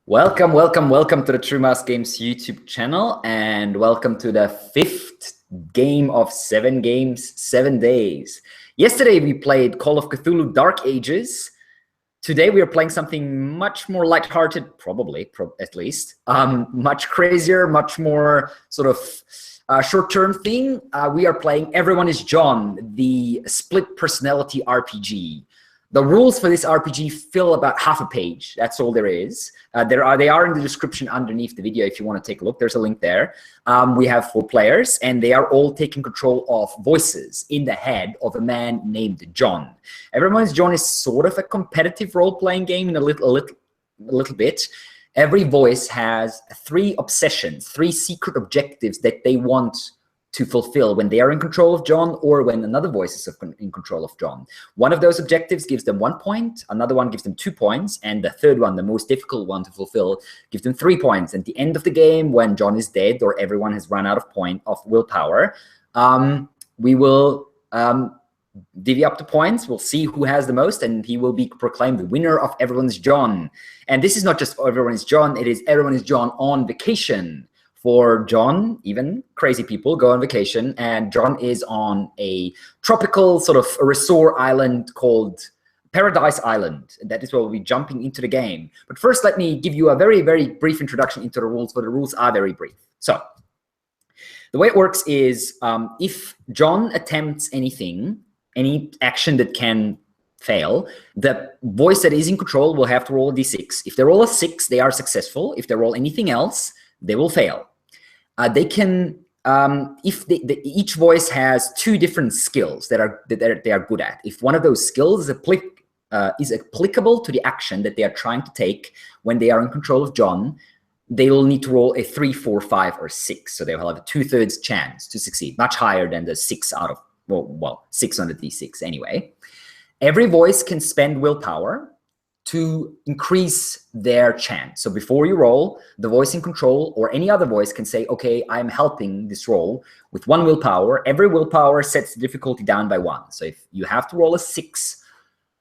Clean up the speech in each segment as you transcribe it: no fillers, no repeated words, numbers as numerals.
Welcome to the True Mouse Games YouTube channel, and welcome to the 5th game of 7 games, 7 days. Yesterday we played Call of Cthulhu Dark Ages. Today we are playing something much more lighthearted, probably, at least. Much crazier, much more sort of short-term thing. We are playing Everyone is John, the split personality RPG. The rules for this RPG fill about half a page. That's all there is. They are in the description underneath the video if you want to take a look. There's a link there. We have 4 players, and they are all taking control of voices in the head of a man named John. Everyone is John is sort of a competitive role-playing game in a little bit. Every voice has 3 obsessions, 3 secret objectives that they want to fulfill when they are in control of John or when another voice is in control of John. One of those objectives gives them 1 point, another one gives them 2 points, and the third one, the most difficult one to fulfill, gives them 3 points. At the end of the game, when John is dead or everyone has run out of willpower, we will divvy up the points. We'll see who has the most, and he will be proclaimed the winner of Everyone's John. And this is not just Everyone is John, it is Everyone is John on vacation. For John, even crazy people go on vacation, and John is on a tropical sort of a resort island called Paradise Island. And that is where we'll be jumping into the game. But first, let me give you a very, very brief introduction into the rules, but the rules are very brief. So the way it works is if John attempts anything, any action that can fail, the voice that is in control will have to roll a d6. If they roll a 6, they are successful. If they roll anything else, they will fail. They can, each voice has 2 different skills that they are good at. If one of those skills is applicable to the action that they are trying to take when they are in control of John, they will need to roll a 3, 4, 5, or 6. So they will have a 2/3 chance to succeed, much higher than the 6 out of, well 6 on the d6 anyway. Every voice can spend willpower to increase their chance. So before you roll, the voice in control or any other voice can say, okay, I'm helping this roll with 1 willpower. Every willpower sets the difficulty down by 1. So if you have to roll a 6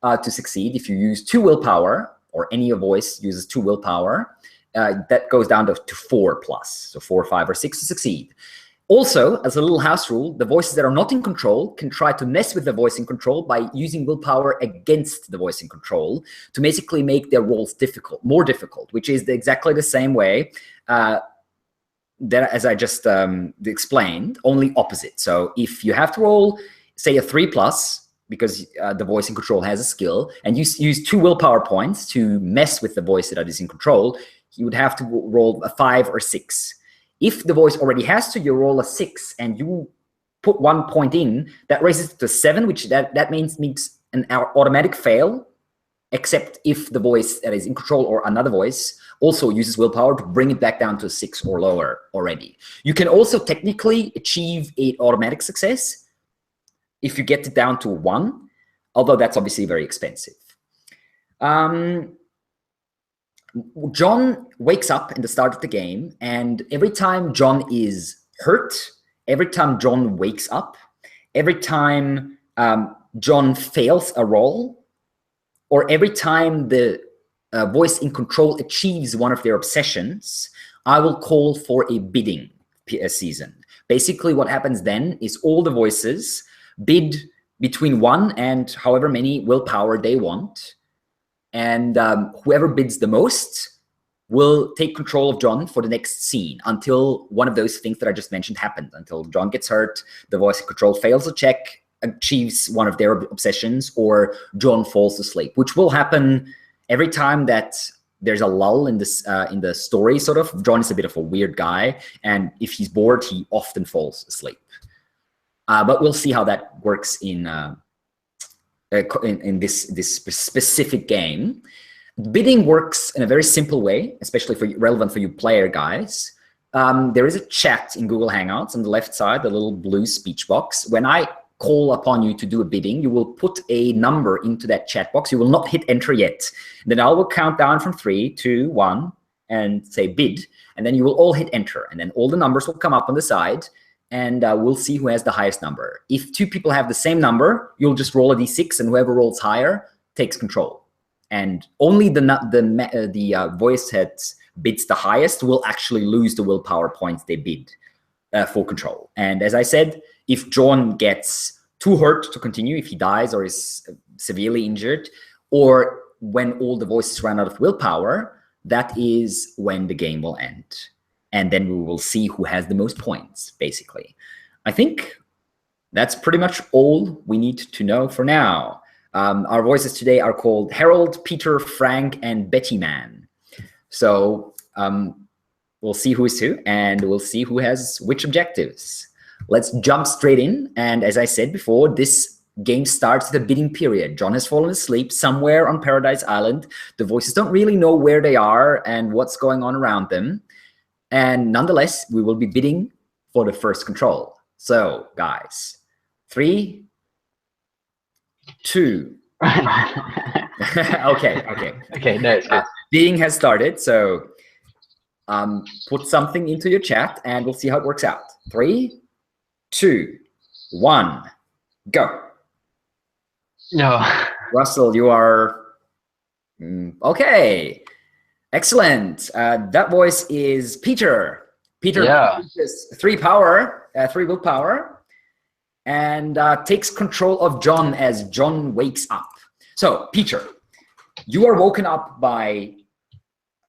to succeed, if you use 2 willpower, or any voice uses 2 willpower, that goes down to 4+. So 4, 5, or 6 to succeed. Also, as a little house rule, the voices that are not in control can try to mess with the voice in control by using willpower against the voice in control to basically make their rolls more difficult, which is exactly the same way that as I just explained, only opposite. So if you have to roll, say, a 3+, because the voice in control has a skill, and you use 2 willpower points to mess with the voice that is in control, you would have to roll a 5 or 6. If the voice already has to, you roll a 6 and you put 1 point in, that raises it to 7, which that means an automatic fail, except if the voice that is in control or another voice also uses willpower to bring it back down to 6 or lower already. You can also technically achieve an automatic success if you get it down to 1, although that's obviously very expensive. John wakes up in the start of the game, and every time John is hurt, every time John wakes up, every time John fails a roll, or every time the voice in control achieves one of their obsessions, I will call for a bidding season. Basically, what happens then is all the voices bid between 1 and however many willpower they want. And whoever bids the most will take control of John for the next scene until one of those things that I just mentioned happened, until John gets hurt, the voice in control fails a check, achieves one of their obsessions, or John falls asleep, which will happen every time that there's a lull in the story, sort of. John is a bit of a weird guy, and if he's bored, he often falls asleep. But we'll see how that works in this specific game. Bidding works in a very simple way, especially relevant for you player guys. There is a chat in Google Hangouts on the left side, the little blue speech box. When I call upon you to do a bidding, you will put a number into that chat box. You will not hit enter yet. Then I will count down from 3, 2, 1, and say bid, and then you will all hit enter, and then all the numbers will come up on the side, and we'll see who has the highest number. If 2 people have the same number, you'll just roll a d6, and whoever rolls higher takes control. and only the voice that bids the highest will actually lose the willpower points they bid for control. And as I said, if John gets too hurt to continue, if he dies or is severely injured, or when all the voices run out of willpower, that is when the game will end. And then we will see who has the most points, basically. I think that's pretty much all we need to know for now. Our voices today are called Harold, Peter, Frank, and Betty Man. So we'll see who is who, and we'll see who has which objectives. Let's jump straight in. And as I said before, this game starts with a bidding period. John has fallen asleep somewhere on Paradise Island. The voices don't really know where they are and what's going on around them. And nonetheless, we will be bidding for the first control. So, guys, 3, 2. Okay. No, it's good. Bidding has started. So, put something into your chat, and we'll see how it works out. 3, 2, 1, go. No. Russell, you are okay. Excellent. That voice is Peter. Peter produces 3 willpower, and takes control of John as John wakes up. So, Peter, you are woken up by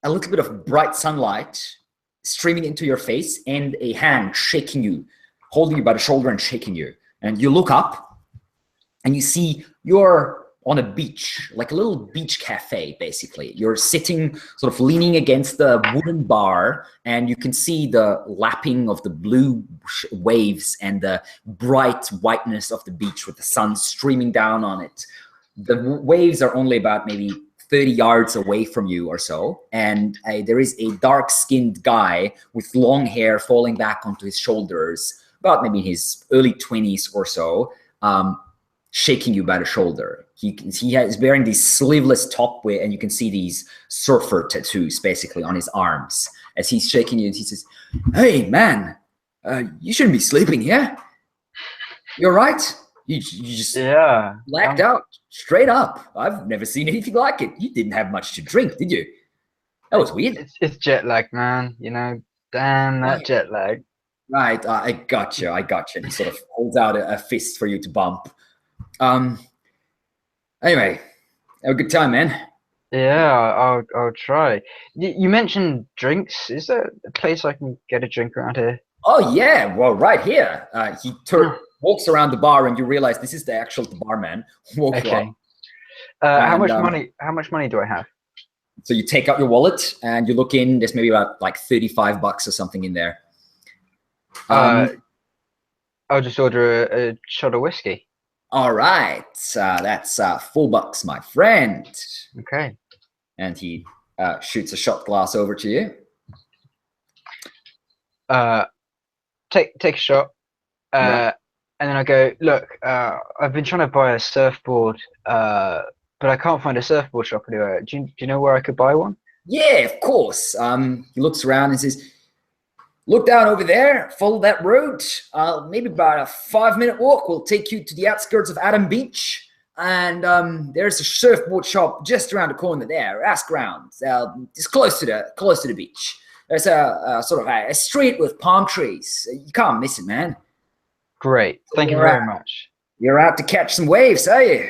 a little bit of bright sunlight streaming into your face and a hand shaking you, holding you by the shoulder and shaking you. And you look up and you see you're on a beach, like a little beach cafe, basically. You're sitting sort of leaning against the wooden bar, and you can see the lapping of the blue waves and the bright whiteness of the beach with the sun streaming down on it. The waves are only about maybe 30 yards away from you or so, and there is a dark-skinned guy with long hair falling back onto his shoulders, about maybe his early 20s or so, shaking you by the shoulder. He is wearing this sleeveless top wear, and you can see these surfer tattoos basically on his arms. As he's shaking you, and he says, "Hey, man, you shouldn't be sleeping here. You're right. You just blacked out straight up. I've never seen anything like it. You didn't have much to drink, did you? That was weird." It's jet lag, man. You know, damn that jet lag. Right, I got you. And he sort of holds out a fist for you to bump. Anyway, have a good time, man. Yeah, I'll try. You mentioned drinks. Is there a place I can get a drink around here? Oh yeah, well, right here. He walks around the bar, and you realize this is the actual barman. Okay. How much money do I have? So you take out your wallet and you look in. There's maybe about like $35 or something in there. I'll just order a shot of whiskey. All right, that's $4, my friend. Okay. And he shoots a shot glass over to you. Take a shot, and then I go, look, I've been trying to buy a surfboard, but I can't find a surfboard shop anywhere. Do you know where I could buy one? Yeah, of course. He looks around and says, "Look down over there, follow that road. Maybe about a 5-minute walk will take you to the outskirts of Adam Beach. And there's a surfboard shop just around the corner there. Ask around. It's close to the beach. There's a sort of a street with palm trees. You can't miss it, man." Great. Thank you very much. You're out to catch some waves, are you?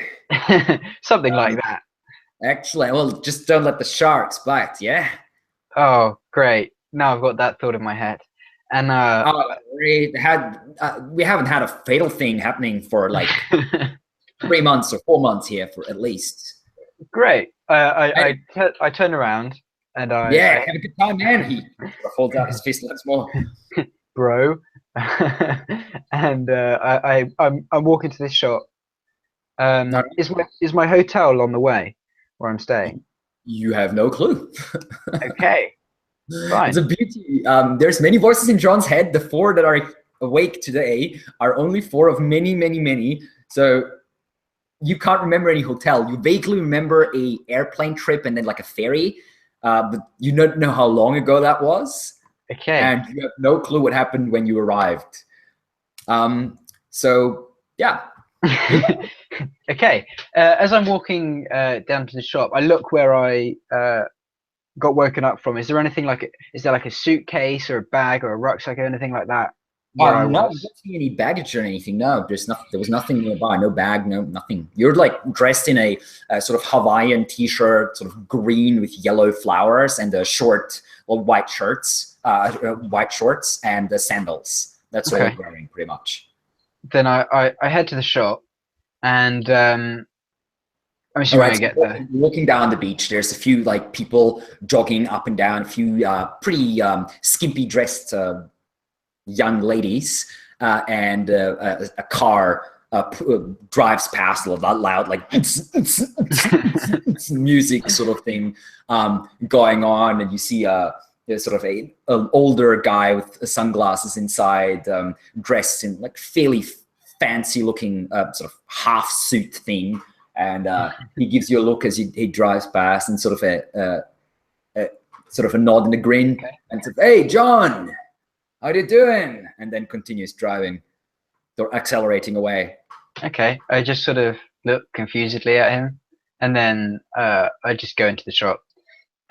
Something like that. Excellent. Well, just don't let the sharks bite, yeah? Oh, great. Now I've got that thought in my head. And we haven't had a fatal thing happening for like 3 months or 4 months here for at least. Great. I turn around and have a good time, man. He holds out his fist once more. Bro. And I'm walking to this shop. Is my hotel on the way where I'm staying? You have no clue. Okay. Fine. It's a beauty. There's many voices in John's head. The 4 that are awake today are only 4 of many, many, many. So you can't remember any hotel. You vaguely remember a airplane trip and then like a ferry, but you don't know how long ago that was. Okay. And you have no clue what happened when you arrived. So yeah, Okay. As I'm walking down to the shop, I look where I got woken up from. Is there anything like? Is there like a suitcase or a bag or a rucksack or anything like that where I No, you was? don't see any baggage or anything. No, there's nothing. There was nothing nearby. No bag. No nothing. You're like dressed in a sort of Hawaiian t-shirt, sort of green with yellow flowers, and a short, well, white white shorts, and the sandals. That's all Okay. you're wearing, pretty much. Then I head to the shop and I'm All assuming right, I so get there. walking down the beach, there's a few like people jogging up and down, a few pretty skimpy dressed young ladies, and a car drives past a lot loud, like music sort of thing going on, and you see there's sort of an older guy with sunglasses inside, dressed in like fairly fancy looking sort of half suit thing, and he gives you a look as he drives past, and sort of a sort of a nod and a grin, Okay. and says, "Hey, John, how you doing?" And then continues driving, or accelerating away. Okay. I just sort of look confusedly at him, and then I just go into the shop.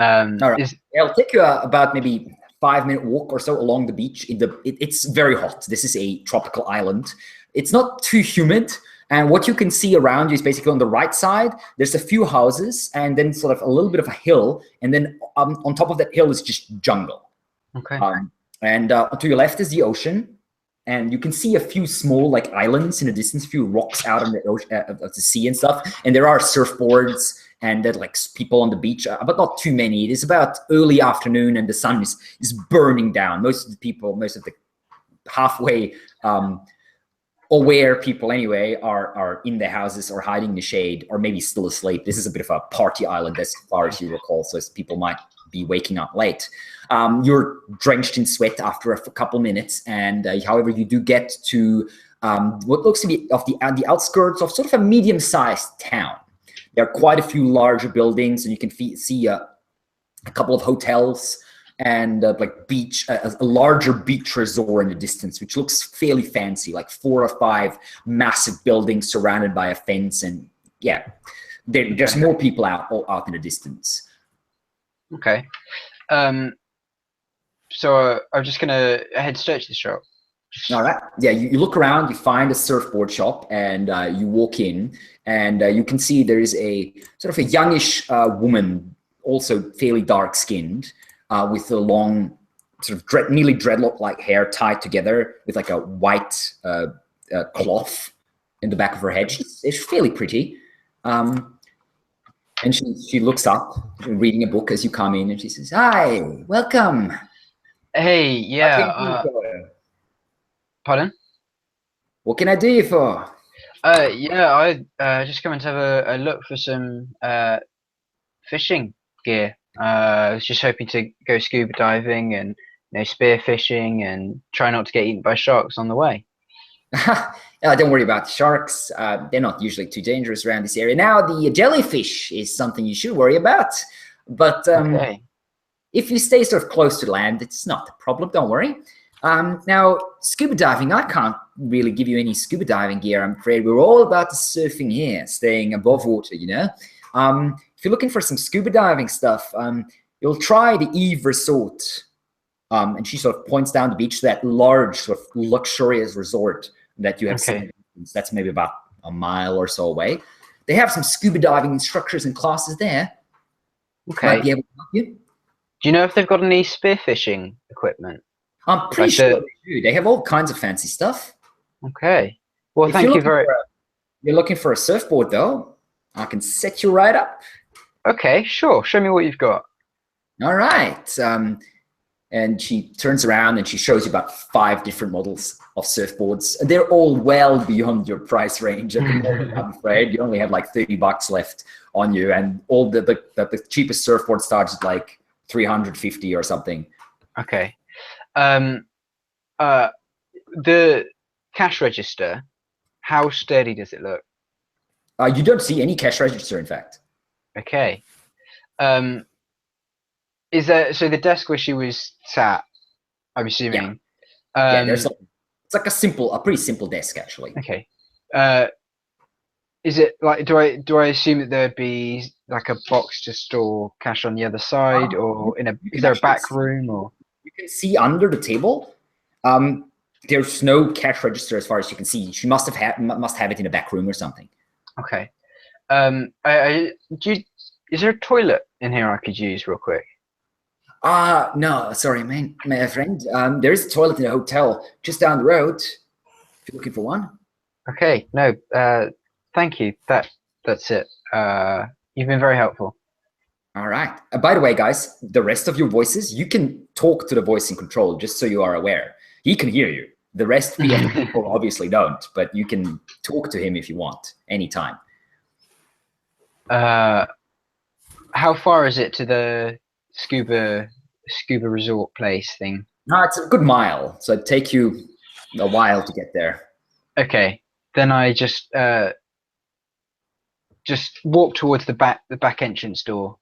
All right, Is it'll take you about maybe 5 minute walk or so along the beach. It's very hot. This is a tropical island. It's not too humid. And what you can see around you is basically on the right side, there's a few houses and then sort of a little bit of a hill. And then on top of that hill is just jungle. okay. And to your left is the ocean. And you can see a few small like islands in the distance, a few rocks out on the ocean, of the sea and stuff. And there are surfboards and there like people on the beach, but not too many. It is about early afternoon and the sun is burning down. Most of the people, most of the halfway aware people anyway are in their houses or hiding in the shade or maybe still asleep. This is a bit of a party island as far as you recall, so people might be waking up late. You're drenched in sweat after a couple minutes, and however, you do get to what looks to be of the outskirts of sort of a medium-sized town. There are quite a few larger buildings, and you can see a couple of hotels and like beach, a larger beach resort in the distance, which looks fairly fancy, like 4 or 5 massive buildings surrounded by a fence, and yeah, there's more people out in the distance. Okay. So I'm just gonna head straight to the shop. All right. Yeah, you look around, you find a surfboard shop, and you walk in, and you can see there is a sort of a youngish woman, also fairly dark skinned, with a long sort of nearly dreadlock-like hair tied together with like a white cloth in the back of her head. She's fairly pretty. And she looks up, reading a book as you come in, and she says, "Hi, welcome." Hey, yeah. Pardon? What can I do you for? Yeah. I just coming to have a look for some fishing gear. I was just hoping to go scuba diving and spear fishing and try not to get eaten by sharks on the way. Don't worry about the sharks. They're not usually too dangerous around this area. Now, the jellyfish is something you should worry about. But Okay. if you stay sort of close to land, it's not a problem. Don't worry. Now, scuba diving, I can't really give you any scuba diving gear, I'm afraid. We're all about the surfing here, staying above water, you know. If you're looking for some scuba diving stuff, you'll try the Eve Resort. And she sort of points down the beach to that large, sort of luxurious resort that you have seen. That's maybe about a mile or so away. They have some scuba diving instructors and classes there. Okay. Might be able to help you. Do you know if they've got any spearfishing equipment? I'm pretty sure they do. They have all kinds of fancy stuff. Okay. Well, thank you very. You're looking for a surfboard, though? I can set you right up. Okay, sure. Show me what you've got. All right. And she turns around and she shows you about 5 different models of surfboards. They're all well beyond your price range at the moment, I'm afraid. You only have like $30 left on you, and all the cheapest surfboard starts at like $350 or something. Okay. The cash register, how sturdy does it look? You don't see any cash register, in fact. Okay. Is there so the desk where she was sat? I'm assuming. Yeah, it's like a pretty simple desk actually. Okay. Is it like do I assume that there'd be like a box to store cash on the other side, or is there a back room, or you can see under the table. There's no cash register as far as you can see. She must have it in a back room or something. okay? Is there a toilet in here I could use real quick? No, sorry, my friend. There is a toilet in a hotel just down the road. If you're looking for one. Okay, no, thank you. That's it. You've been very helpful. All right. By the way, guys, the rest of your voices, you can talk to the voice in control, just so you are aware. He can hear you. The rest of the people obviously don't, but you can talk to him if you want, anytime. How far is it to the scuba resort place thing? No, it's a good mile, so it'd take you a while to get there. Okay, then I just walk towards the back entrance door,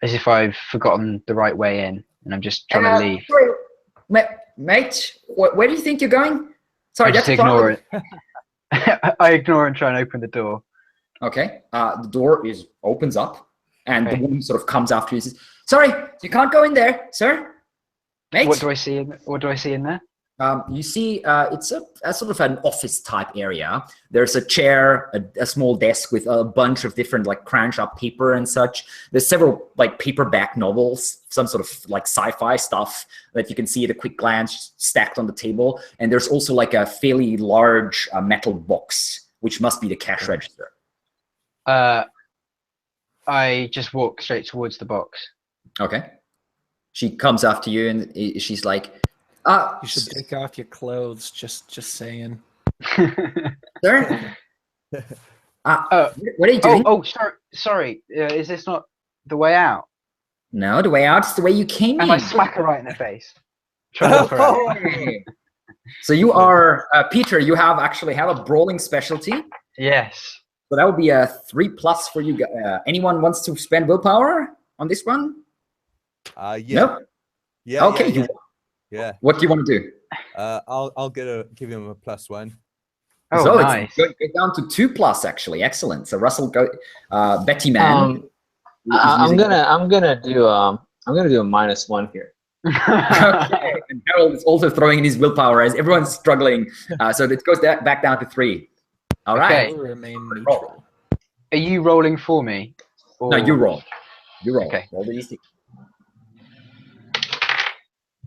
as if I've forgotten the right way in, and I'm just trying to leave. Sorry, mate, where do you think you're going? Sorry, I just ignore it. I ignore and try and open the door. Okay, the door opens up, and the woman sort of comes after you and says, "Sorry, you can't go in there, sir." Mate. What do I see in there? You see, it's a sort of an office type area. There's a chair, a small desk with a bunch of different like crunch up paper and such. There's several like paperback novels, some sort of like sci-fi stuff that you can see at a quick glance stacked on the table. And there's also like a fairly large metal box, which must be the cash register. I just walk straight towards the box. Okay. She comes after you and she's like, you should take off your clothes. Just saying. Sir? What are you doing? Oh, sorry. Is this not the way out? No, the way out is the way you came in. And I smack her right in the face. So you are Peter. You actually have a brawling specialty. Yes. So that would be a 3+ for you. Anyone wants to spend willpower on this one? Yeah. No? Yeah. Okay. Yeah. What do you want to do? I'll give him a +1. Oh, so nice. It's go down to 2+ actually. Excellent. So Russell, Betty Man. I'm gonna do a -1 here. Okay. And Harold is also throwing in his willpower as everyone's struggling. So it goes back down to 3. All right. Okay. Remain neutral. Are you rolling for me? Or... No, you roll. You roll. Okay. Roll the easy.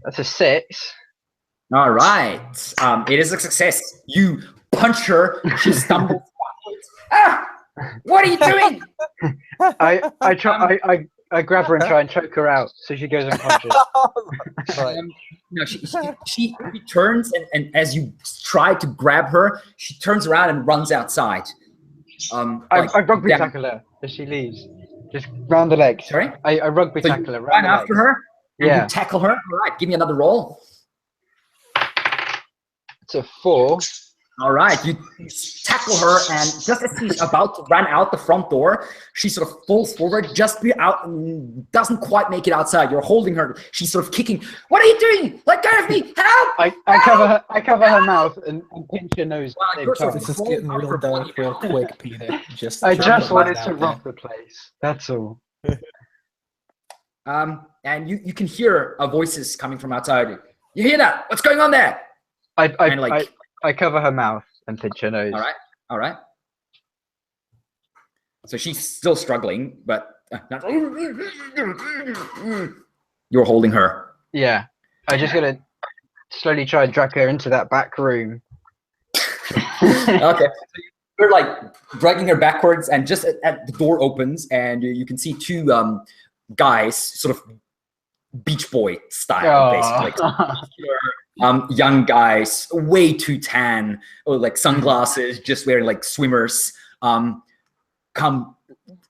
That's a 6. All right. It is a success. You punch her. She stumbles backwards. Ah! What are you doing? I grab her and try and choke her out so she goes unconscious. No, she turns and as you try to grab her, she turns around and runs outside. I rugby tackle her as she leaves. Just round the legs. Sorry? I rugby So tackle her. you run after her? And Yeah. you tackle her? All right, give me another roll. It's a 4. All right, you tackle her, and just as she's about to run out the front door, she sort of falls forward, just out, and doesn't quite make it outside. You're holding her. She's sort of kicking. What are you doing? Let go of me! Help! I cover her mouth and pinch her nose. Wow, at the you're same sort time. This is getting real dark real quick, Peter. I just wanted to to rock the place. That's all. And you can hear voices coming from outside. You hear that? What's going on there? I cover her mouth and pinch her nose. All right. So she's still struggling, but you're holding her. Yeah. I just gotta slowly try and drag her into that back room. Okay. So you're like dragging her backwards, and just at the door opens, and you can see 2 guys, sort of Beach Boy style, basically. Young guys, way too tan, or like sunglasses, just wearing like swimmers, come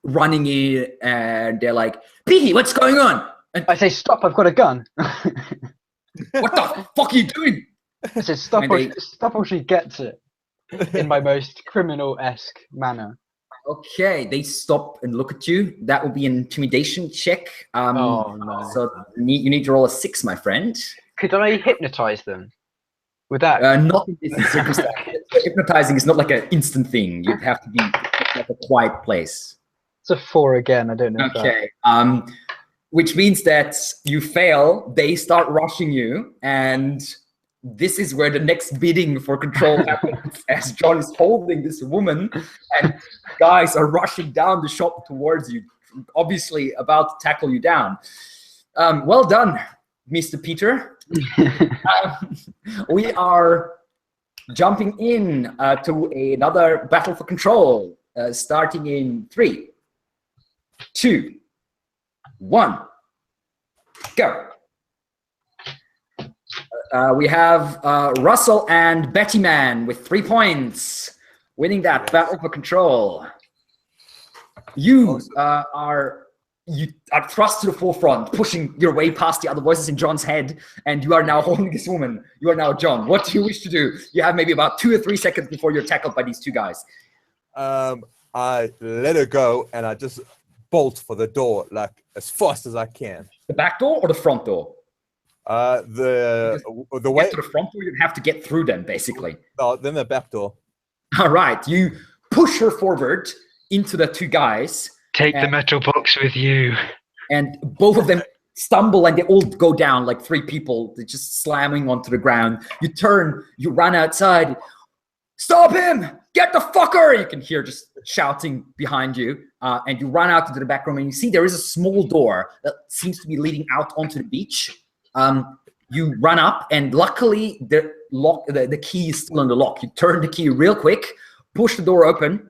running in, and they're like, "Piggy, what's going on?" And I say, "Stop! I've got a gun." what the fuck are you doing? I said, "Stop! Stop!" Or she gets it in my most criminal-esque manner. Okay, they stop and look at you. That will be an intimidation check. Oh no! So you need to roll a 6, my friend. Could I hypnotize them? With that? Not in this circumstance. Hypnotizing is not like an instant thing. You'd have to be like a quiet place. It's a 4 again. I don't know. if that- Okay. Which means that you fail, they start rushing you, and this is where the next bidding for control happens, as John is holding this woman, and guys are rushing down the shop towards you, obviously about to tackle you down. Well done, Mr. Peter. We are jumping in to another battle for control, starting in 3, 2, 1, go. We have Russell and Betty Man with 3 points, winning that battle for control. You are thrust to the forefront, pushing your way past the other voices in John's head, and you are now holding this woman. You are now John. What do you wish to do? You have maybe about 2 or 3 seconds before you're tackled by these 2 guys. I let her go, and I just bolt for the door like as fast as I can. The back door or the front door? The way Get to the front door, you have to get through them, basically. Oh, then the back door. All right, you push her forward into the 2 guys. Take the metal box with you. And both of them stumble and they all go down like 3 people. They're just slamming onto the ground. You turn, you run outside. Stop him! Get the fucker! You can hear just shouting behind you. And you run out into the back room and you see there is a small door that seems to be leading out onto the beach. You run up and luckily the key is still in the lock. You turn the key real quick, push the door open,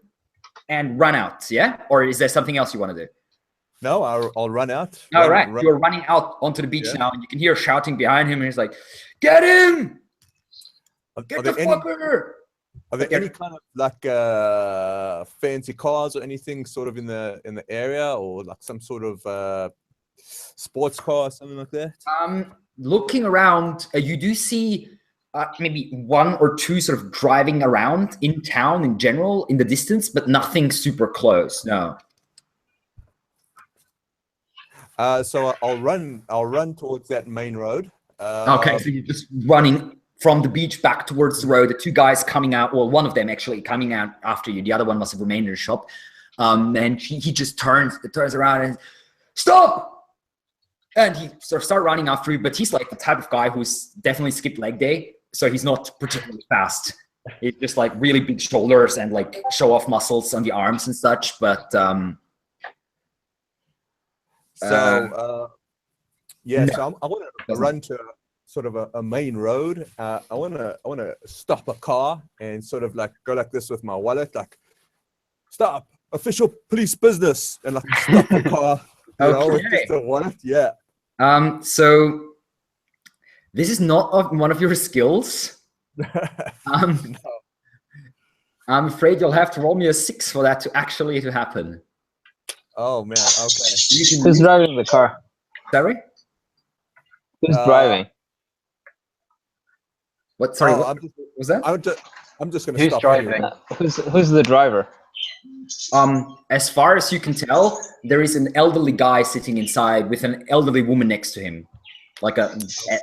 and run out, yeah? Or is there something else you want to do? No, I'll run out. All right, you're running out onto the beach now, and you can hear shouting behind him, and he's like, "Get him! Get the fucker!" Are there any kind of like fancy cars or anything sort of in the area, or like some sort of sports car or something like that? Looking around, you do see maybe 1 or 2 sort of driving around in town in general in the distance, but nothing super close. No. So I'll run towards that main road. Okay, so you're just running from the beach back towards the road. The 2 guys coming out, well, one of them actually coming out after you. The other one must have remained in the shop. And he just turns around and stop. And he sort of start running after you, but he's like the type of guy who's definitely skipped leg day, so he's not particularly fast. He's just like really big shoulders and like show off muscles on the arms and such. But so I want to run to sort of a main road. I want to stop a car and sort of like go like this with my wallet, like stop official police business, and like stop the car. With just a wallet, yeah. So this is not one of your skills. No. I'm afraid you'll have to roll me a 6 for that to actually happen. Oh man, okay. Who's driving the car? Sorry? Who's driving? What? Sorry, what was that? I'm just going to Who's stop. driving? Anyway. Who's the driver? As far as you can tell, there is an elderly guy sitting inside with an elderly woman next to him, like a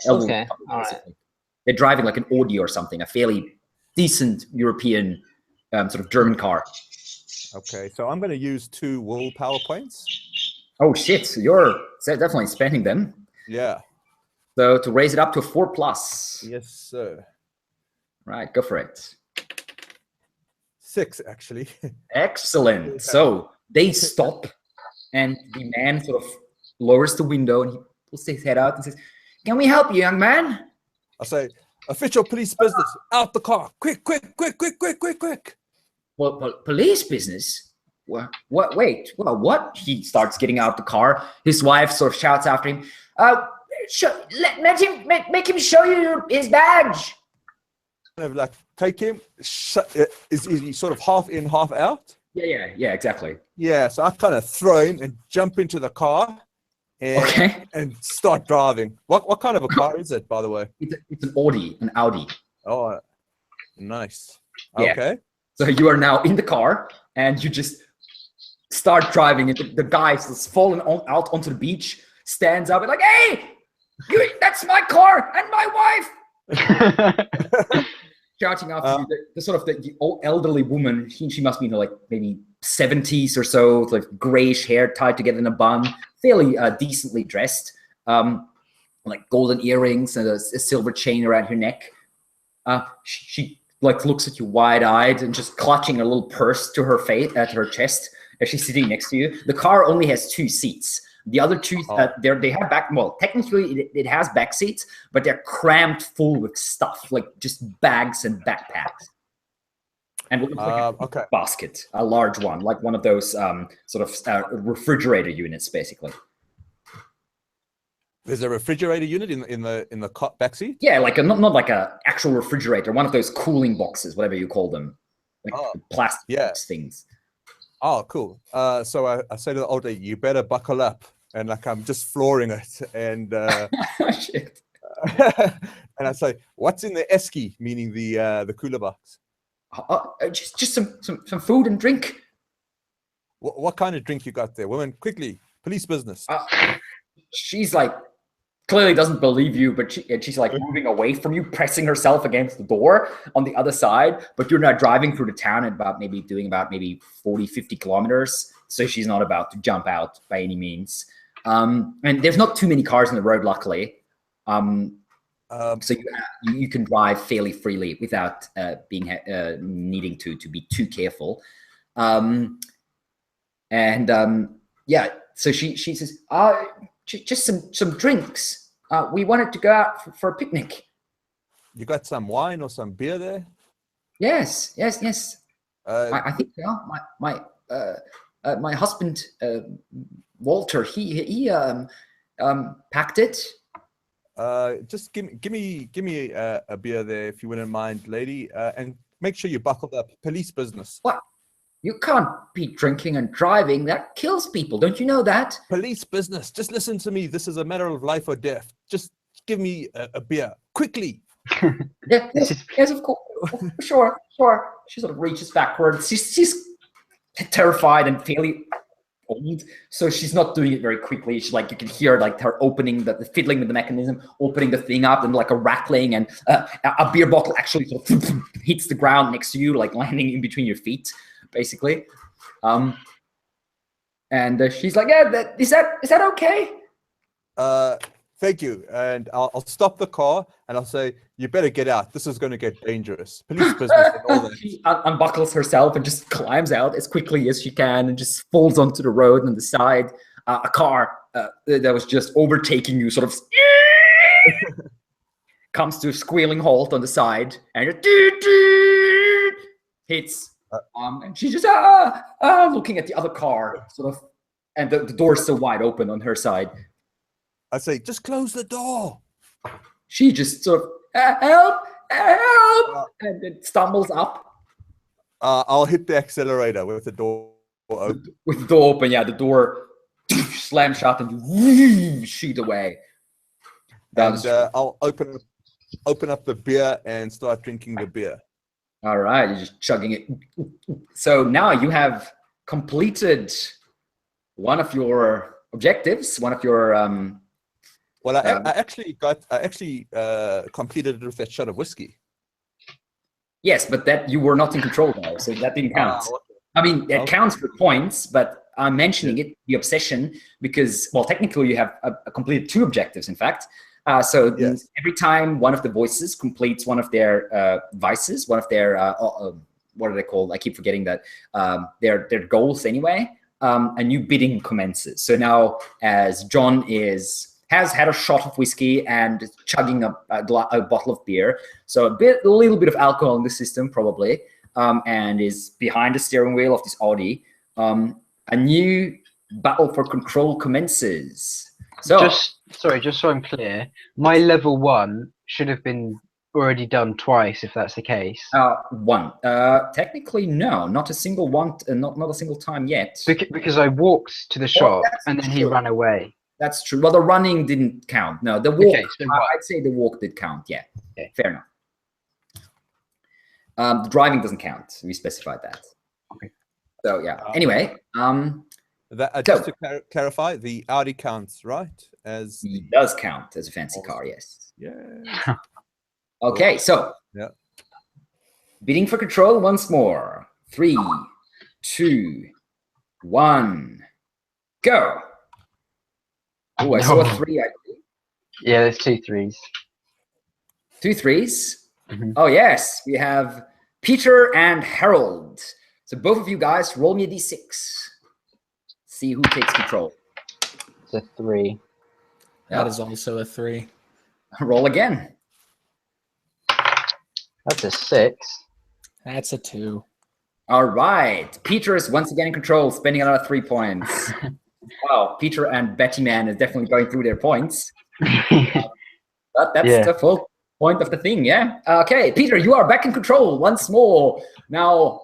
elderly Okay, couple, all right. basically. They're driving like an Audi or something, a fairly decent European sort of German car. Okay, so I'm going to use 2 willpower points. Oh shit! You're definitely spending them. Yeah. So to raise it up to a 4+. Yes, sir. Right, go for it. 6 actually. Excellent. So they stop, and the man sort of lowers the window and he pulls his head out and says, "Can we help you, young man?" I say, official police business, out the car, quick, quick, quick, quick, quick, quick, quick. Well, police business? What? Wait. Well, what? He starts getting out the car. His wife sort of shouts after him, make him show you his badge." Kind of like take him. Is he sort of half in, half out? Yeah, exactly. Yeah, so I kind of throw him and jump into the car and start driving. What kind of a car is it, by the way? It's an Audi. Oh, nice. Yeah. Okay. So you are now in the car and you just start driving, and the guy is falling out onto the beach, stands up and like, "Hey, that's my car and my wife." shouting after you. The sort of the old elderly woman. She must be like maybe 70s or so, with like grayish hair tied together in a bun, fairly decently dressed, like golden earrings and a silver chain around her neck. She like looks at you wide-eyed and just clutching a little purse to her face at her chest as she's sitting next to you. The car only has 2 seats. The other 2, they have back. Well, technically it has back seats, but they're crammed full with stuff, like just bags and backpacks. And it looks like a basket, a large one, like one of those sort of refrigerator units, basically. There's a refrigerator unit in the back seat? Yeah, like not like a actual refrigerator, one of those cooling boxes, whatever you call them, like plastic box things. Oh, cool. So I say to the old lady, you better buckle up. And like I'm just flooring it, and shit. and I say, what's in the esky, meaning the cooler box? Just some food and drink. What kind of drink you got there, woman? Quickly, police business. She's like clearly doesn't believe you, but she's like moving away from you, pressing herself against the door on the other side. But you're now driving through the town at about maybe 40, 50 kilometers. So she's not about to jump out by any means. And there's not too many cars on the road, luckily. So you can drive fairly freely without being needing to be too careful. Yeah, so she says, just some drinks. We wanted to go out for a picnic. You got some wine or some beer there? Yes. I think my husband Walter, he packed it. Just give me a beer there, if you wouldn't mind, lady, and make sure you buckled up. Police business. What? You can't be drinking and driving. That kills people. Don't you know that? Police business. Just listen to me. This is a matter of life or death. Just give me a beer quickly. Yes, of course. Sure. She sort of reaches backwards. She's terrified and fairly old, so she's not doing it very quickly. She's like, you can hear like her opening the fiddling with the mechanism, opening the thing up, and like a rattling, and a beer bottle actually sort of hits the ground next to you, like landing in between your feet, basically. And she's like, yeah, is that okay? Thank you. And I'll stop the car and I'll say, you better get out. This is going to get dangerous. Police business and all that. She unbuckles herself and just climbs out as quickly as she can and just falls onto the road on the side. A car that was just overtaking you sort of comes to a squealing halt on the side and hits. And she's just looking at the other car, sort of, and the door's still wide open on her side. I say, just close the door. She just sort of, help, and then stumbles up. I'll hit the accelerator with the door open. With the door open, yeah, the door slams shut and you shoot away. And I'll open up the beer and start drinking the beer. All right, you're just chugging it. So now you have completed one of your objectives, one of your... Well, I actually completed it with that shot of whiskey. Yes, but that you were not in control there, so that didn't count. I mean, it counts for points, but I'm mentioning it, the obsession, because, well, technically you have completed 2 objectives, in fact. So every time one of the voices completes one of their vices, one of their, what are they called? I keep forgetting that. Their goals anyway, a new bidding commences. So now as John has had a shot of whiskey and chugging a bottle of beer, so a little bit of alcohol in the system probably, and is behind the steering wheel of this Audi. A new battle for control commences. So just so I'm clear, my level 1 should have been already done twice, if that's the case. 1. Technically, no, not a single one, not a single time yet. Because I walked to the shop and then he ran away. That's true. Well, the running didn't count. No, the walk. Okay, so I'd say the walk did count. Yeah, okay. Fair enough. The driving doesn't count. We specified that. Okay. So yeah. Anyway, just to clarify, the Audi counts, right? It does count as a fancy car. Yes. Yeah. Okay. So Bidding for control once more. 3, 2, 1, go. Oh, I saw a 3. I believe. Yeah, there's 2 3s. 2 3s. Mhm. Oh yes, we have Peter and Harold. So both of you guys roll me a d6. See who takes control. It's a 3. That is also a 3. Roll again. That's a 6. That's a 2. All right. Peter is once again in control, spending another 3 points. Wow, Peter and Betty Man is definitely going through their points. But that's Yeah. the full point of the thing, yeah? Okay, Peter, you are back in control once more. Now,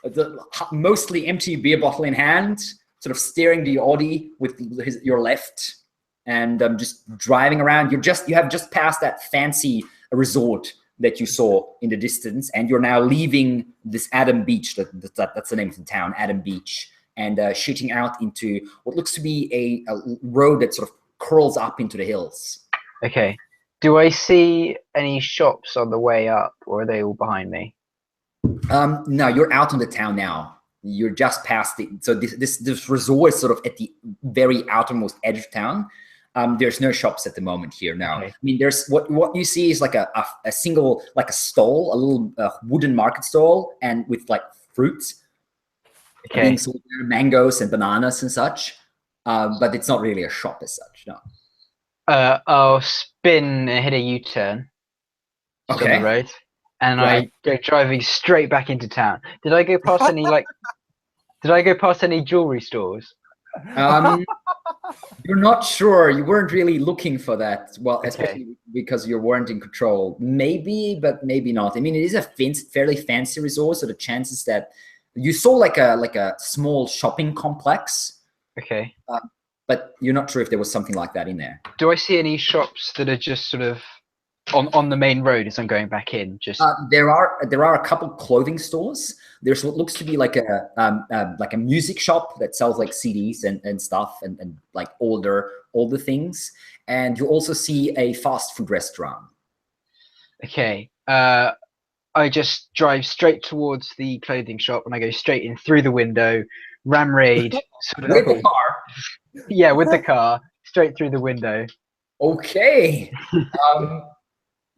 the mostly empty beer bottle in hand, sort of steering the Audi with your left, and just driving around. You have just passed that fancy resort that you saw in the distance, and you're now leaving this Adam Beach. That's the name of the town, Adam Beach, and shooting out into what looks to be a road that sort of curls up into the hills. Okay. Do I see any shops on the way up, or are they all behind me? No, you're out on the town now. You're just past it. So this resort is sort of at the very outermost edge of town. There's no shops at the moment here now. Okay. I mean, there's what you see is like a single, like a stall, a little wooden market stall, and with like fruits, being sold there, mangoes and bananas and such. But it's not really a shop as such. No. I'll spin and hit a U-turn on Okay. the road, and Right. I go driving straight back into town. Did I go past any Did I go past any jewelry stores? You're not sure. You weren't really looking for that. Well, Okay. especially because you weren't in control. Maybe, but maybe not. I mean, it is a fairly fancy resort, so the chances that you saw like a small shopping complex, Okay. but you're not sure if there was something like that in there. Do I see any shops that are just sort of on the main road as I'm going back in? Just There are a couple clothing stores. There's what looks to be like a music shop that sells like CDs and stuff and like older things. And you also see a fast food restaurant. okay. I just drive straight towards the clothing shop, and I go straight in through the window, ram raid, sort With the of. car. Yeah, with the car straight through the window. Okay.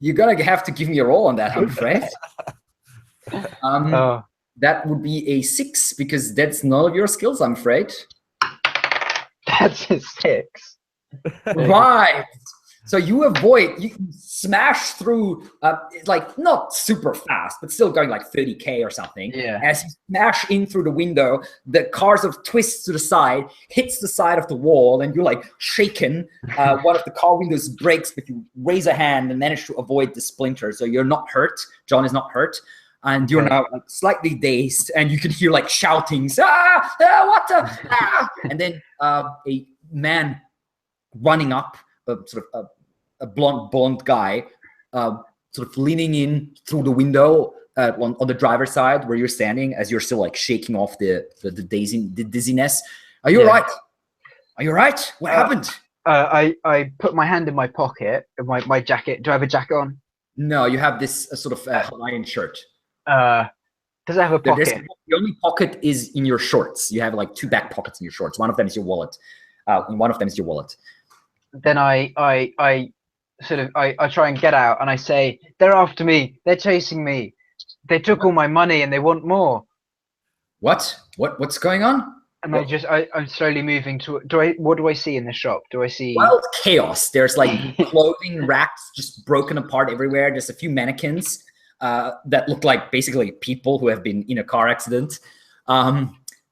You're gonna have to give me a roll on that, I'm afraid. Oh, That would be a 6 because that's none of your skills, I'm afraid. that's a 6. Right. So you smash through, like not super fast, but still going like 30K or something. Yeah. As you smash in through the window, the car sort of twists to the side, hits the side of the wall, and you're like shaken. One of the car windows breaks, but you raise a hand and manage to avoid the splinter. So you're not hurt. John is not hurt. And you're Okay. now like, slightly dazed, and you can hear like shoutings, what the, And then a man running up, sort of a blonde guy, sort of leaning in through the window on the driver's side where you're standing, as you're still like shaking off the dizziness. Are you all right? Are you all right? What happened? I put my hand in my pocket, in my jacket. Do I have a jacket on? No, you have this sort of Hawaiian shirt. Does it have a pocket? The only pocket is in your shorts. You have like 2 back pockets in your shorts. One of them is your wallet. And one of them is your wallet. Then I try and get out, and I say, "They're after me. They're chasing me. They took all my money, and they want more." What's going on? And I'm slowly moving to. What do I see in the shop? Do I see? Wild chaos. There's like clothing racks just broken apart everywhere. There's a few mannequins that look like basically people who have been in a car accident.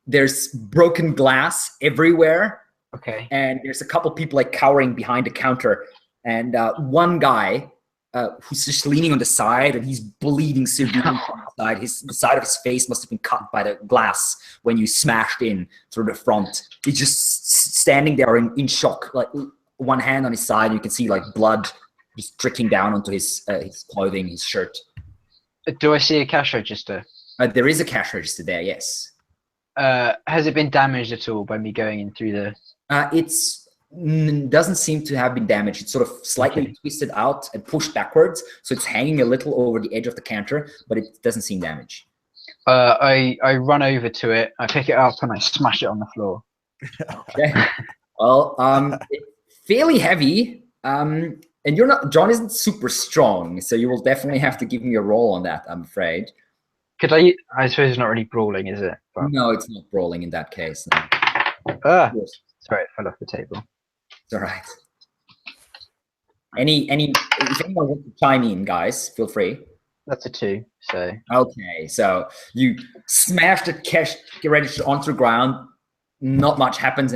There's broken glass everywhere. Okay. And there's a couple people like cowering behind the counter, and one guy who's just leaning on the side, and he's bleeding severely from the side. The side of his face must have been cut by the glass when you smashed in through the front. He's just standing there in shock, like one hand on his side. And you can see like blood just trickling down onto his clothing, his shirt. Do I see a cash register? There is a cash register there, yes. Has it been damaged at all by me going in through the? It's doesn't seem to have been damaged. It's sort of slightly twisted out and pushed backwards, so it's hanging a little over the edge of the counter, but it doesn't seem damaged. I run over to it, I pick it up, and I smash it on the floor. Okay. Well, fairly heavy. And John isn't super strong, so you will definitely have to give me a roll on that, I'm afraid. Could I suppose it's not really brawling, is it? But... No, it's not brawling in that case. No. Sorry, it fell off the table. It's all right. If anyone wants to chime in, guys, feel free. That's a 2, so... Okay, so you smash the cash register onto the ground. Not much happens,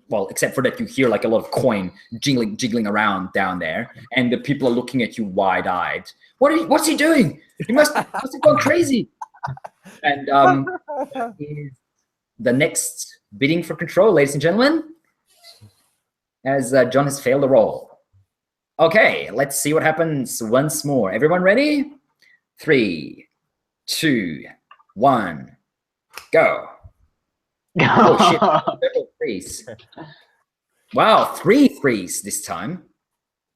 well, except for that you hear like a lot of coin jiggling around down there, and the people are looking at you wide-eyed. What's he doing? He must have gone crazy. And the next bidding for control, ladies and gentlemen, as John has failed the roll. Okay, let's see what happens once more. Everyone ready? 3, 2, 1, go. Oh shit! Triple threes. Wow, 3 threes this time.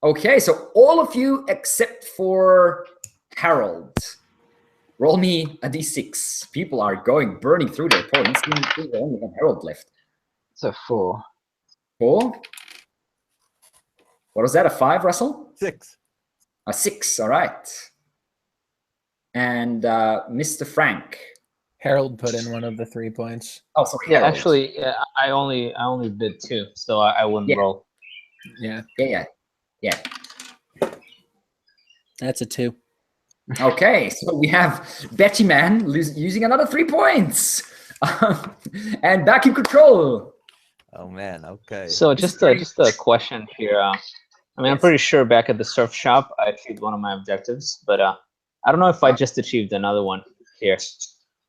Okay, so all of you except for Harold. Roll me a d6. People are burning through their points. Only one Harold left. It's a 4. 4. What was that? A 5, Russell? 6. A 6. All right. And Mr. Frank. Harold put in one of the 3 points. Oh, sorry. Yeah, Harold. actually, I only bid 2, so I wouldn't roll. Yeah. Yeah. That's a 2. Okay, so we have Betty Man using another 3 points, and back in control. Oh man, okay. So just a question here. I mean, I'm pretty sure back at the surf shop I achieved one of my objectives, but I don't know if I just achieved another one here.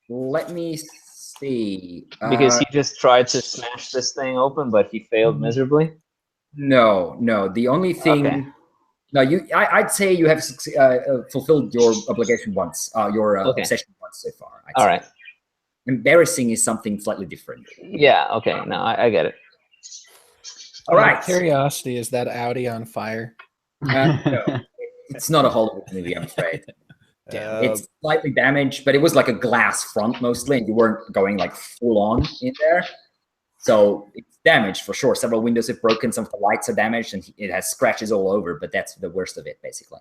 Let me see. Because he just tried to smash this thing open, but he failed miserably. No. The only thing. Okay. No, I'd say you have fulfilled your obligation once. Your obsession once so far. All right. Embarrassing is something slightly different. Yeah. Okay. No, I get it. All right. Curiosity, is that Audi on fire? No, it's not a Hollywood movie, I'm afraid. Damn. It's slightly damaged, but it was like a glass front mostly, and you weren't going like full on in there. So it's damaged for sure. Several windows have broken, some of the lights are damaged, and it has scratches all over, but that's the worst of it, basically.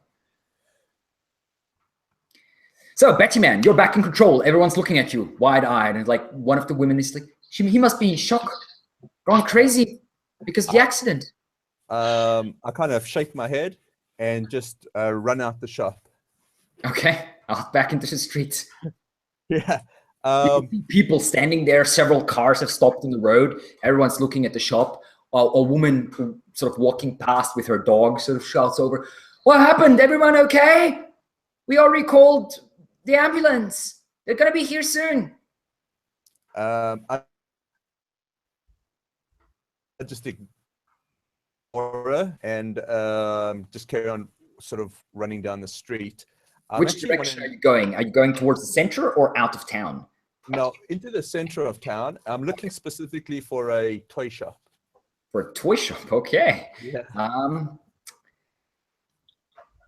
So, Betty Man, you're back in control. Everyone's looking at you, wide-eyed, and like one of the women is like, he must be shocked, gone crazy because of the accident. I kind of shake my head and just run out the shop. Okay, back into the street. Yeah. People standing there, several cars have stopped in the road. Everyone's looking at the shop. A woman sort of walking past with her dog sort of shouts over, "What happened? Everyone okay? We all recalled the ambulance. They're going to be here soon." I just ignore her and just carry on sort of running down the street. Which direction are you going? Are you going towards the center or out of town? No, into the center of town. I'm looking specifically for a toy shop. For a toy shop, okay. Yeah.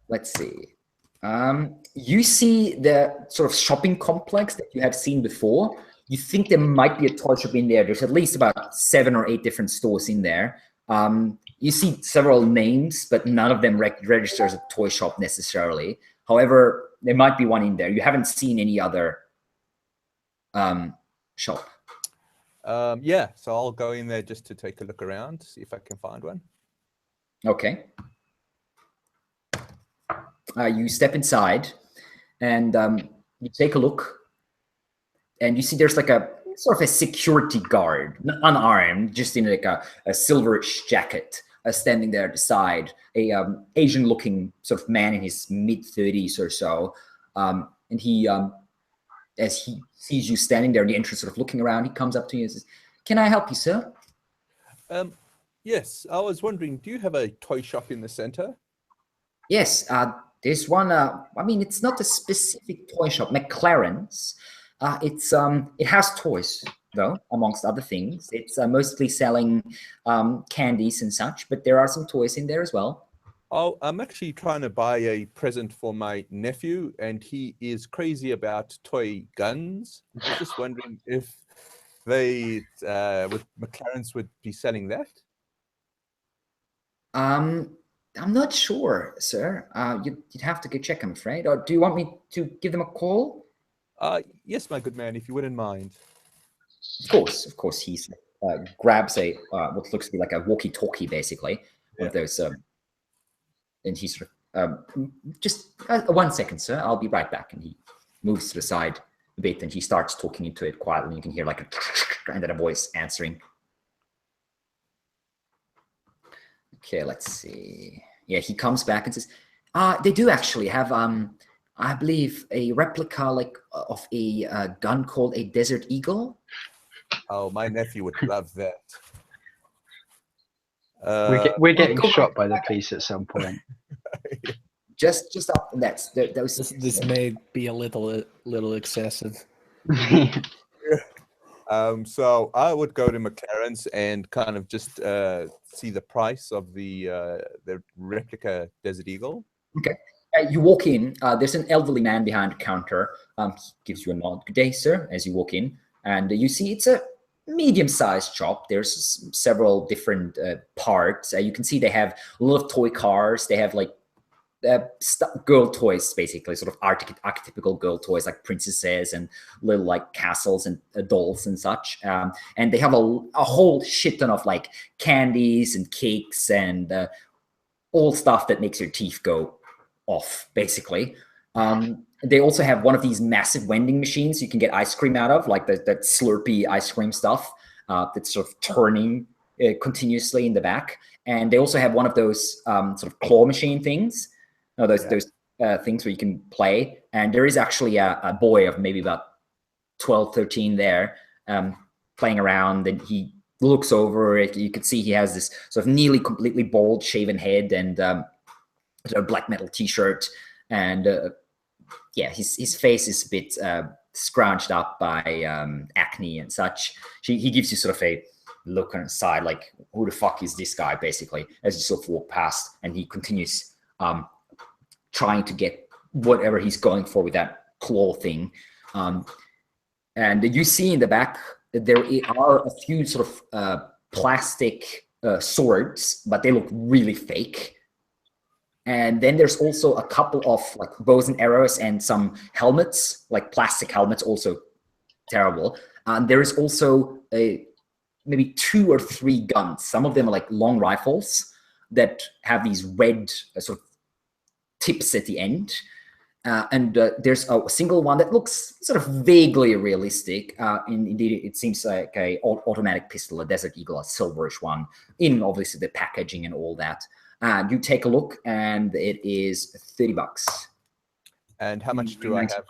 Let's see. You see the sort of shopping complex that you have seen before. You think there might be a toy shop in there. There's at least about 7 or 8 different stores in there. You see several names, but none of them register as a toy shop necessarily. However, there might be one in there. You haven't seen any other shop. Yeah, so I'll go in there just to take a look around, see if I can find one. Okay. You step inside and you take a look, and you see there's like a sort of a security guard, unarmed, just in like a silverish jacket, standing there at the side, a Asian-looking sort of man in his mid-30s or so, and he, as he sees you standing there in the entrance, sort of looking around, he comes up to you and says, "Can I help you, sir?" Yes, I was wondering, do you have a toy shop in the center? Yes, there's one. I mean, it's not a specific toy shop. McLaren's. It has toys. though, amongst other things. It's mostly selling candies and such, but there are some toys in there as well. Oh, I'm actually trying to buy a present for my nephew, and he is crazy about toy guns. I was just wondering if they, with McLaren's, would be selling that. I'm not sure, sir. You'd have to go check, I'm afraid. Or do you want me to give them a call? Yes, my good man, if you wouldn't mind. Of course. He grabs a what looks to be like a walkie-talkie, basically, one of those. And he sort of just 1 second, sir. I'll be right back. And he moves to the side a bit, and he starts talking into it quietly. And you can hear like a and then a voice answering. Okay, let's see. Yeah, he comes back and says, they do actually have, I believe, a replica like of a gun called a Desert Eagle. Oh, my nephew would love that. We're getting shot by the police at some point. Just up. That's those. This may be a little excessive. So I would go to McLaren's and kind of just see the price of the replica Desert Eagle. Okay. You walk in. There's an elderly man behind the counter. He gives you a nod. Good day, sir, as you walk in. And you see it's a medium-sized shop. There's several different parts. You can see they have a lot of toy cars. They have like girl toys, basically, sort of archetypical girl toys like princesses and little like castles and dolls and such. And they have a whole shit ton of like candies and cakes and all stuff that makes your teeth go off, basically. They also have one of these massive vending machines you can get ice cream out of, like that Slurpee ice cream stuff that's sort of turning continuously in the back. And they also have one of those sort of claw machine things. Those things where you can play. And there is actually a boy of maybe about 12, 13 there playing around. And he looks over it. You could see he has this sort of nearly completely bald, shaven head and a black metal t-shirt. And yeah, his face is a bit scrounged up by acne and such. He gives you sort of a look on the side, like, who the fuck is this guy, basically, as you sort of walk past. And he continues trying to get whatever he's going for with that claw thing. And you see in the back, there are a few sort of plastic swords, but they look really fake. And then there's also a couple of like bows and arrows and some helmets, like plastic helmets, also terrible. There is also maybe 2 or 3 guns. Some of them are like long rifles that have these red sort of tips at the end. And there's a single one that looks sort of vaguely realistic. Indeed, it seems like a automatic pistol, a Desert Eagle, a silverish one, in obviously the packaging and all that. And you take a look, and it is $30. And how much do I have?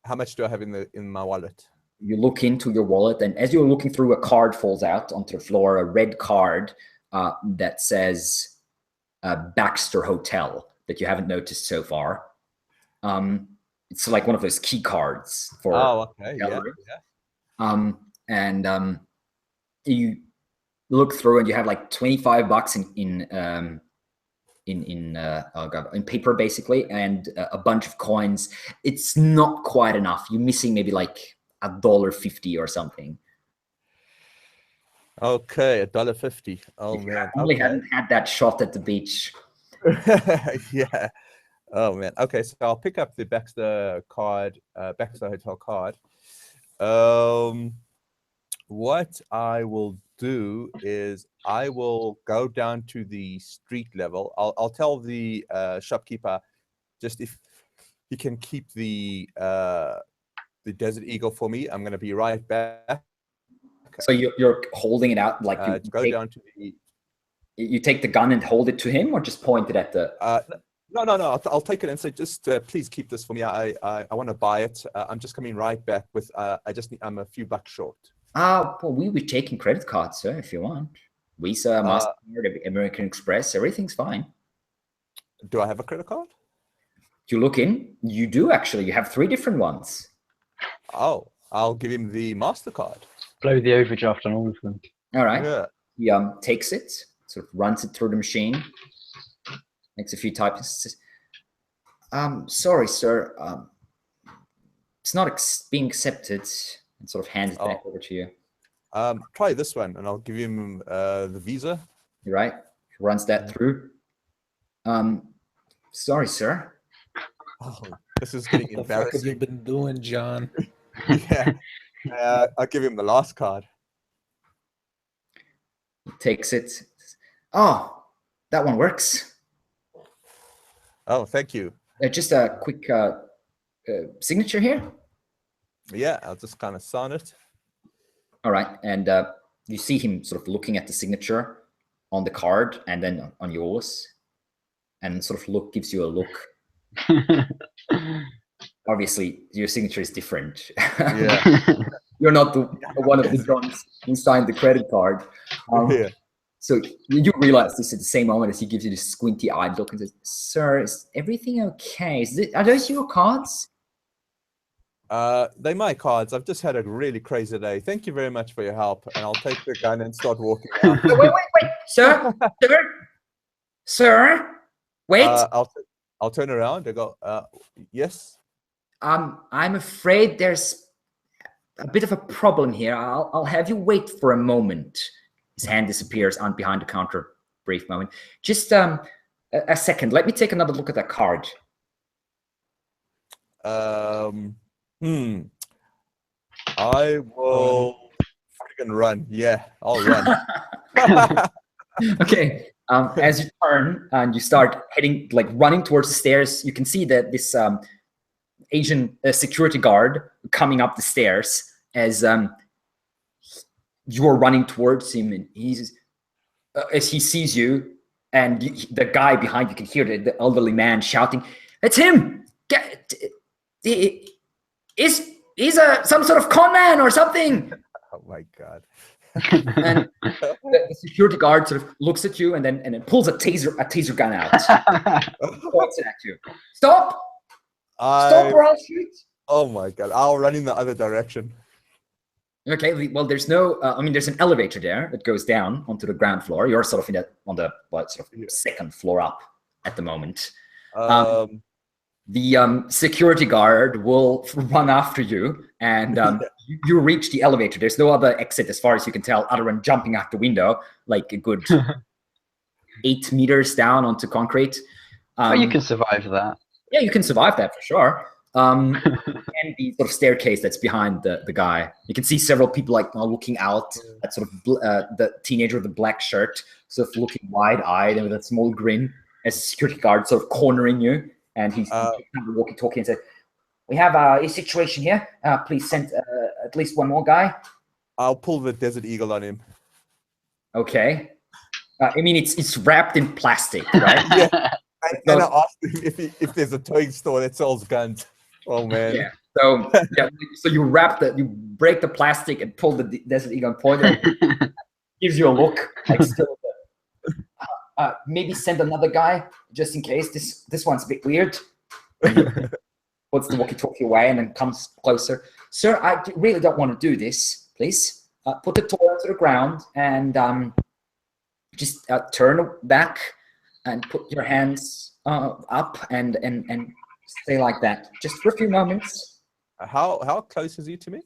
How much do I have in my wallet? You look into your wallet, and as you're looking through, a card falls out onto the floor, a red card that says Baxter Hotel that you haven't noticed so far. It's like one of those key cards for. Oh, okay, yeah. And you look through, and you have like $25 in paper, basically, and a bunch of coins. It's not quite enough. You're missing maybe like $1.50 or something. Okay, $1.50. Oh man, I probably hadn't had that shot at the beach. Yeah. Oh man. Okay, so I'll pick up the Baxter card, Baxter Hotel card. What I will do is I will go down to the street level. I'll tell the shopkeeper just if he can keep the Desert Eagle for me. I'm going to be right back. So you're holding it out like you down to the. You take the gun and hold it to him, or just point it at the. No. I'll take it and say, just please keep this for me. I want to buy it. I'm just coming right back with. I'm a few bucks short. Well, we were taking credit cards, sir, if you want. Visa, MasterCard, American Express, everything's fine. Do I have a credit card? You look in. You do actually. You have 3 different ones. Oh, I'll give him the MasterCard. Blow the overdraft on all of them. All right. Yeah. He takes it, sort of runs it through the machine, makes a few types. Says, sorry, sir. It's not being accepted, and sort of hands it back over to you. Try this one, and I'll give him the Visa. You're right. He runs that through. Sorry, sir. Oh, this is getting What the fuck have you embarrassing. been doing, John? Yeah. I'll give him the last card. He takes it. Oh, that one works. Oh, thank you. Just a quick signature here. Yeah, I'll just kind of sign it. All right, and you see him sort of looking at the signature on the card and then on yours, and sort of gives you a look. Obviously, your signature is different. Yeah. You're not one of the Johns who signed the credit card. Yeah. So you realize this at the same moment as he gives you this squinty-eyed look and says, "Sir, is everything okay? Are those your cards?" They're my cards. I've just had a really crazy day. Thank you very much for your help. And I'll take the gun and start walking out. Wait, sir, sir, wait. I'll turn around and go, yes. I'm afraid there's a bit of a problem here. I'll have you wait for a moment. His hand disappears behind the counter. Brief moment. Just a second. Let me take another look at that card. I will freaking run. Yeah, I'll run. Okay. As you turn and you start heading, like running towards the stairs, you can see that this Asian security guard coming up the stairs as you are running towards him, and as he sees you, and the guy behind you can hear the elderly man shouting, "It's him! He's some sort of con man or something!" Oh my God. And the security guard sort of looks at you and then pulls a taser gun out, points it at you. Stop! Stop or I'll shoot. Oh my God! I'll run in the other direction. Okay, well, there's no. There's an elevator there that goes down onto the ground floor. You're sort of on the second floor up at the moment. The security guard will run after you, and you reach the elevator. There's no other exit as far as you can tell, other than jumping out the window, like a good 8 meters down onto concrete. You can survive that. Yeah, you can survive that for sure. And the sort of staircase that's behind the guy. You can see several people looking out at sort of the teenager with the black shirt, sort of looking wide-eyed and with a small grin as the security guard sort of cornering you. And he's walkie-talkie and said, "We have a situation here. Please send at least one more guy." I'll pull the Desert Eagle on him. Okay. It's wrapped in plastic, right? Yeah. And I asked him if there's a toy store that sells guns. Oh man. Yeah. So you break the plastic and pull the Desert Eagle and point it. Gives you a look like still. Maybe send another guy just in case. This one's a bit weird. Puts the walkie-talkie away and then comes closer. "Sir, I really don't want to do this. Please put the toy onto the ground and just turn back and put your hands up and stay like that just for a few moments." How close is he to me?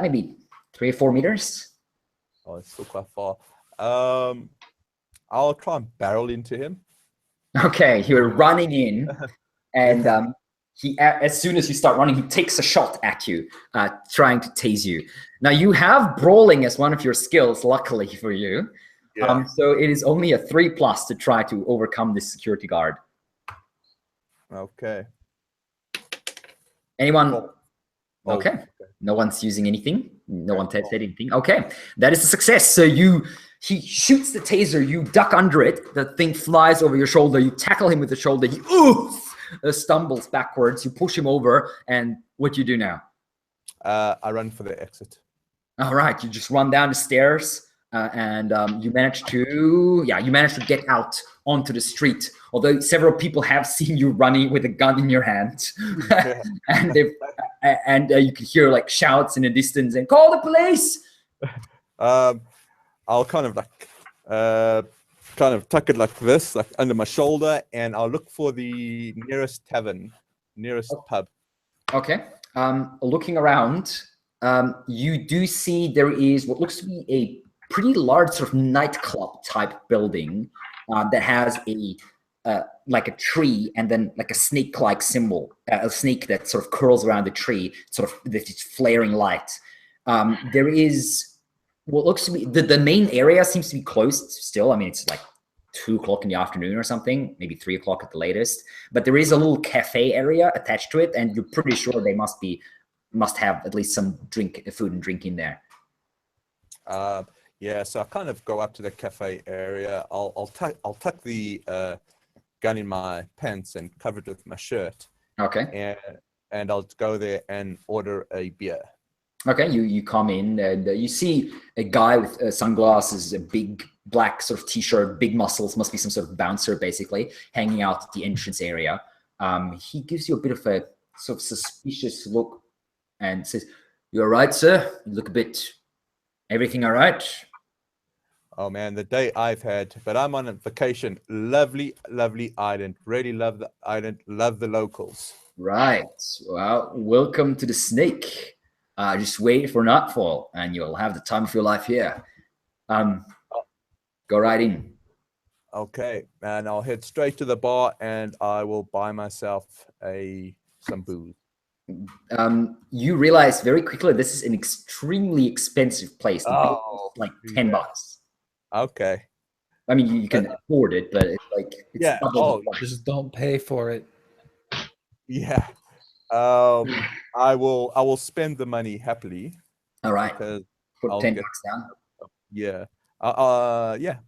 Maybe 3 or 4 meters. Oh, it's still quite far. I'll try and barrel into him. Okay, you're running in, and he, as soon as you start running, he takes a shot at you, trying to tase you. Now, you have brawling as one of your skills, luckily for you. Yeah. So it is only a 3+ to try to overcome this security guard. Okay. Anyone? Oh, Okay. No one's using anything. No one said anything. Okay, that is a success. So he shoots the taser. You duck under it. The thing flies over your shoulder. You tackle him with the shoulder. He stumbles backwards. You push him over. And what do you do now? I run for the exit. All right, you just run down the stairs. And you manage to get out onto the street. Although several people have seen you running with a gun in your hand, and and you can hear like shouts in the distance and call the police. I'll kind of tuck it like this, like under my shoulder, and I'll look for the nearest tavern, nearest pub. Okay. Looking around, you do see there is what looks to be a pretty large sort of nightclub type building that has a like a tree and then like a snake-like symbol, a snake that sort of curls around the tree, sort of this flaring light. There is what looks to be the main area seems to be closed still. I mean, it's like 2 o'clock in the afternoon or something, maybe 3 o'clock at the latest. But there is a little cafe area attached to it, and you're pretty sure they must have at least some food and drink in there. Yeah, so I kind of go up to the cafe area. I'll tuck the gun in my pants and cover it with my shirt. Okay. And I'll go there and order a beer. Okay, you come in and you see a guy with sunglasses, a big black sort of t-shirt, big muscles, must be some sort of bouncer basically, hanging out at the entrance area. He gives you a bit of a sort of suspicious look and says, "You all right, sir? You look a bit, everything all right?" Oh man, the day I've had, but I'm on a vacation. Lovely, lovely island. Really love the island, love the locals. Right, well, welcome to the Snake. Just wait for nightfall and you'll have the time of your life here. Go right in. Okay, and I'll head straight to the bar and I will buy myself some booze. You realize very quickly this is an extremely expensive place. The bill Oh, is like $10. Okay. I mean, you can afford it, but it's like Yeah. double the price. Just don't pay for it. Yeah. I will spend the money happily. All right. Because Put I'll 10 get- bucks down. yeah. Yeah.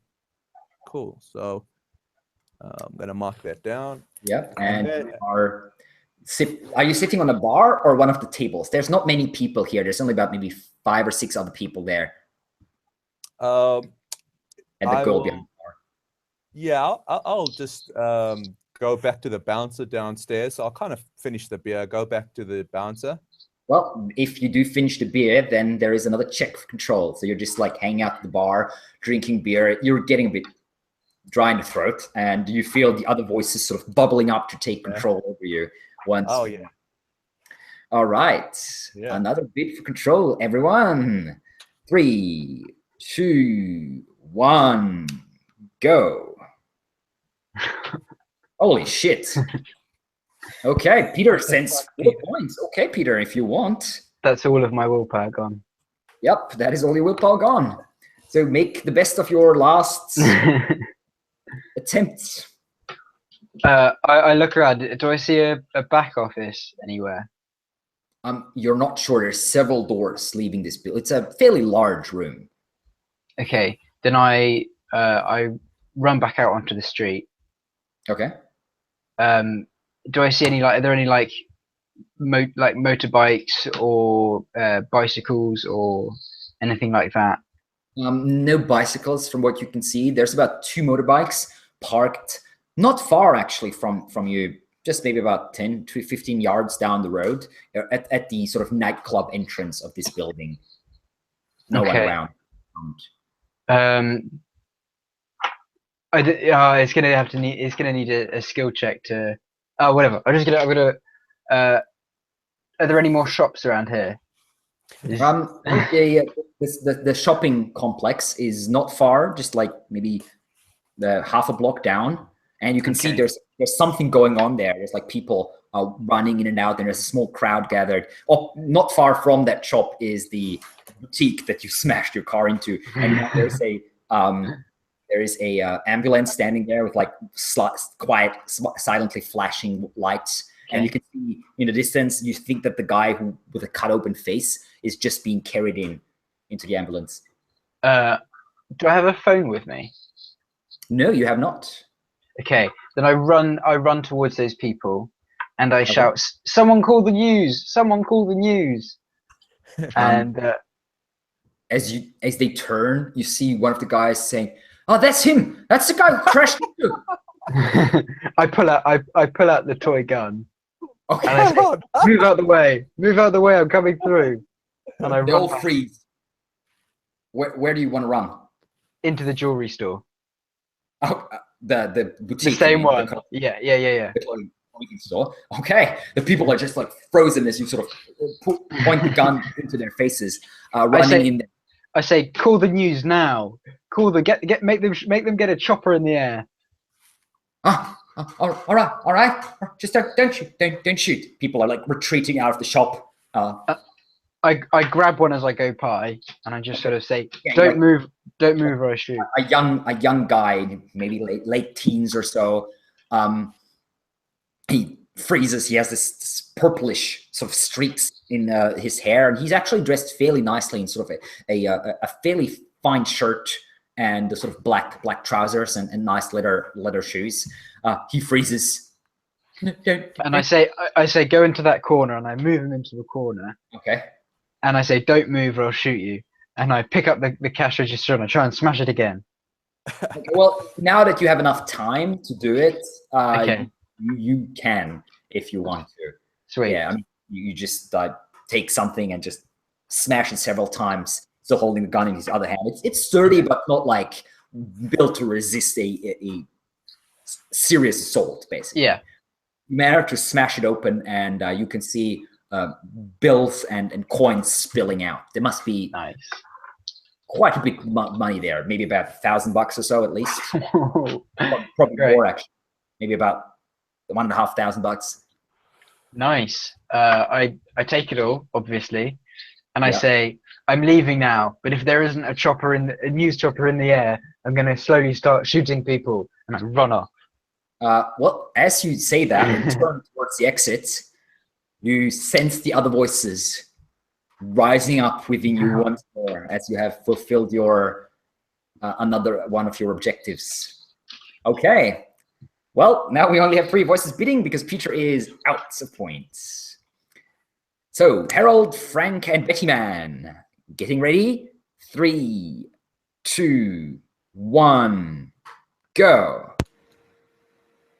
Cool. So I'm gonna mark that down. Yep. And And then- are you sitting on a bar or one of the tables? There's not many people here. There's only about maybe 5 or 6 other people there Um at the I goal will- behind the bar. Yeah, I'll just go back to the bouncer downstairs. So I'll kind of finish the beer, go back to the bouncer. Well, if you do finish the beer, then there is another check for control. So you're just like hanging out at the bar, drinking beer. You're getting a bit dry in the throat, and you feel the other voices sort of bubbling up to take control over you. Once. Oh yeah. All right. Yeah. Another bit for control, everyone. 3, 2, 1, go. Holy shit. Okay, Peter sends 4 points. Okay, Peter, if you want. That's all of my willpower gone. Yep, that is all your willpower gone. So make the best of your last attempt. I look around. Do I see a back office anywhere? You're not sure. There's several doors leaving this building. It's a fairly large room. Okay, then I run back out onto the street. Okay. Do I see any are there any motorbikes or bicycles or anything like that? No bicycles from what you can see. There's about 2 motorbikes parked not far actually from you, just maybe about 10 to 15 yards down the road at the sort of nightclub entrance of this building. No one Okay. around. It's gonna need a skill check to. Oh, whatever. I'm gonna. Are there any more shops around here? The shopping complex is not far, just like maybe half a block down, and you can see Okay. there's something going on there. There's like people running in and out, and there's a small crowd gathered. Oh, not far from that shop is the boutique that you smashed your car into, and now there's a ambulance standing there with like quiet, silently flashing lights. And you can see in the distance, you think that the guy with a cut open face is just being carried into the ambulance. Do I have a phone with me? No, you have not. Okay, then I run towards those people, and I shout, "Someone call the news! Someone call the news!" And As they turn, you see one of the guys saying, "Oh, that's him! That's the guy who crashed into." I pull out the toy gun. Okay. And I say, move out the way. Move out the way. I'm coming through. And I They run all past freeze. Where do you want to run? into the jewelry store. Oh, the boutique. The you same mean, one. the Yeah. clothing store. Okay. The people are just like frozen as you sort of point the gun into their faces, running say- in there. I say, call the news now. Call the make them get a chopper in the air. All right. Just don't shoot. Don't shoot. People are like retreating out of the shop. I grab one as I go by, and I just sort of say, Yeah, don't move, or I shoot. A young guy, maybe late teens or so. He freezes. He has this purplish sort of streaks in his hair, and he's actually dressed fairly nicely in sort of a fairly fine shirt and the sort of black trousers and nice leather shoes. He freezes. And I say, go into that corner, and I move him into the corner. Okay. And I say, don't move or I'll shoot you. And I pick up the cash register and I try and smash it again. Okay, well, now that you have enough time to do it, Okay. you can if you want to. Sweet. Yeah, I mean, you just take something and just smash it several times, still holding the gun in his other hand. It's sturdy, but not like built to resist a serious assault, basically. Yeah. You manage to smash it open, and you can see bills and coins spilling out. There must be Nice. quite a bit of money there, maybe about $1,000 or so at least. Probably Great. more, actually. Maybe about $1,500. Nice. I take it all, obviously, and I say, I'm leaving now, but if there isn't a news chopper in the air, I'm going to slowly start shooting people, and I run off. Well, as you say that and turn towards the exit, you sense the other voices rising up within you once more as you have fulfilled your another one of your objectives. Okay. Well, now we only have 3 voices bidding because Peter is out of points. So, Harold, Frank, and Betty Man, getting ready. 3, 2, 1, go.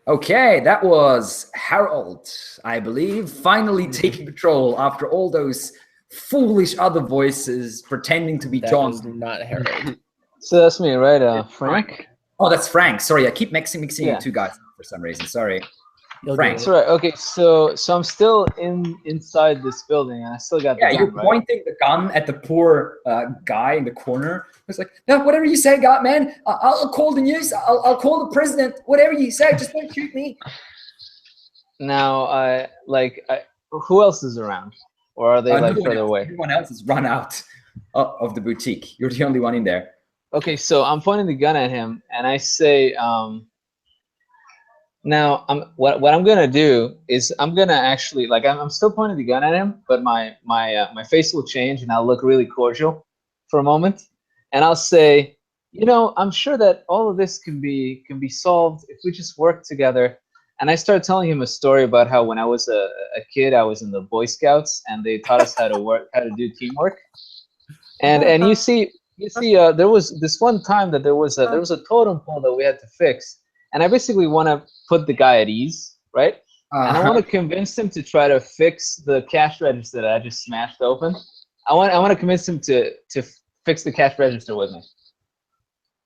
Okay, that was Harold, I believe, finally taking control after all those foolish other voices pretending to be That John. was not Harold. So that's me, right, Frank? Oh, that's Frank. Sorry, I keep mixing Yeah. you two guys for some reason. Sorry. You'll Frank. get That's right. Okay, so I'm still inside this building, and I still got the Yeah, you're gun, right? pointing the gun at the poor guy in the corner. It's like, no, whatever you say, God, man. I'll call the news. I'll call the president. Whatever you say, just don't shoot me. Now, who else is around, or are they like No one further else. away? Everyone else has run out of the boutique. You're the only one in there. Okay, so I'm pointing the gun at him, and I say, now what I'm gonna do is I'm gonna actually I'm still pointing the gun at him, but my face will change, and I'll look really cordial for a moment, and I'll say, I'm sure that all of this can be solved if we just work together. And I start telling him a story about how when I was a kid, I was in the Boy Scouts, and they taught us how to do teamwork. And you see, there was this one time that there was a totem pole that we had to fix, and I basically want to put the guy at ease, right? And I want to convince him to try to fix the cash register that I just smashed open. I want to convince him to fix the cash register with me.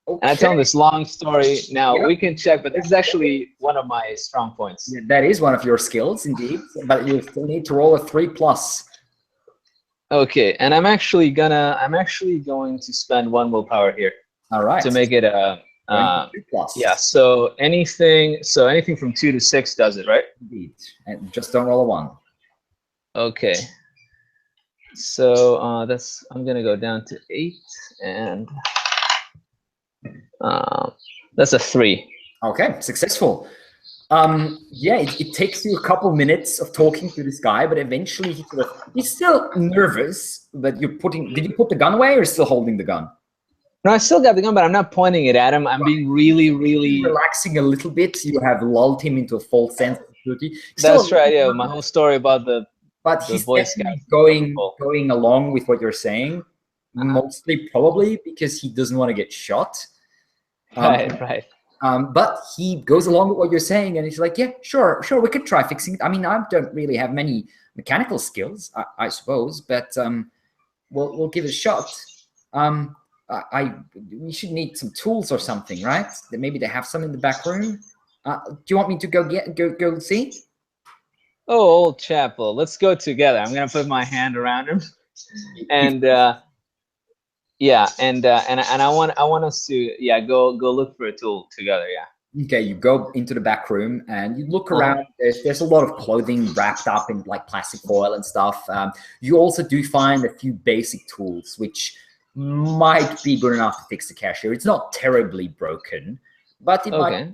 Okay. And I tell him this long story. Now we can check, but this is actually one of my strong points. Yeah, that is one of your skills, indeed. But you still need to roll a 3+. Okay, and I'm actually going to spend 1 willpower here. All right. To make it a 2+. yeah. So anything from 2 to 6 does it, right? Indeed. And just don't roll a 1. Okay. So I'm gonna go down to 8, and that's a 3. Okay, successful. Yeah, it takes you a couple minutes of talking to this guy, but eventually he's still nervous. But did you put the gun away, or still holding the gun? No, I still got the gun, but I'm not pointing it at him. I'm being really, really relaxing a little bit. You have lulled him into a false sense of security. That's right. Yeah, my whole story about but he's Boy definitely Scouts going along with what you're saying, mostly probably because he doesn't want to get shot. Right. But he goes along with what you're saying, and he's like, yeah, sure, we could try fixing it. I mean, I don't really have many mechanical skills, I suppose, but we'll give it a shot. We should need some tools or something, right? Maybe they have some in the back room. Do you want me to go see? Oh, old chap, well, let's go together. I'm gonna put my hand around him, and yeah, and I want us to go look for a tool together. Yeah. Okay, you go into the back room and you look around. There's a lot of clothing wrapped up in like plastic foil and stuff. You also do find a few basic tools, which might be good enough to fix the cashier. It's not terribly broken, but it might.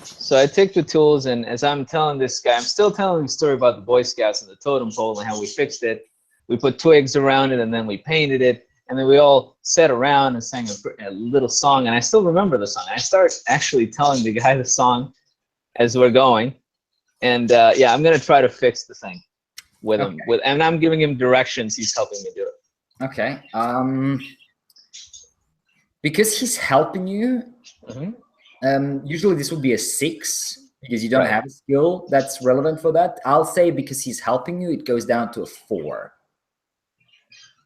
So I take the tools, and as I'm telling this guy, I'm still telling the story about the Boy Scouts and the totem pole and how we fixed it. We put twigs around it, and then we painted it, and then we all sat around and sang a little song, and I still remember the song. I start actually telling the guy the song as we're going, and I'm gonna try to fix the thing with him. And I'm giving him directions. He's helping me do it. Okay. Because he's helping you. Usually this would be a 6 because you don't have a skill that's relevant for that. I'll say because he's helping you, it goes down to a 4.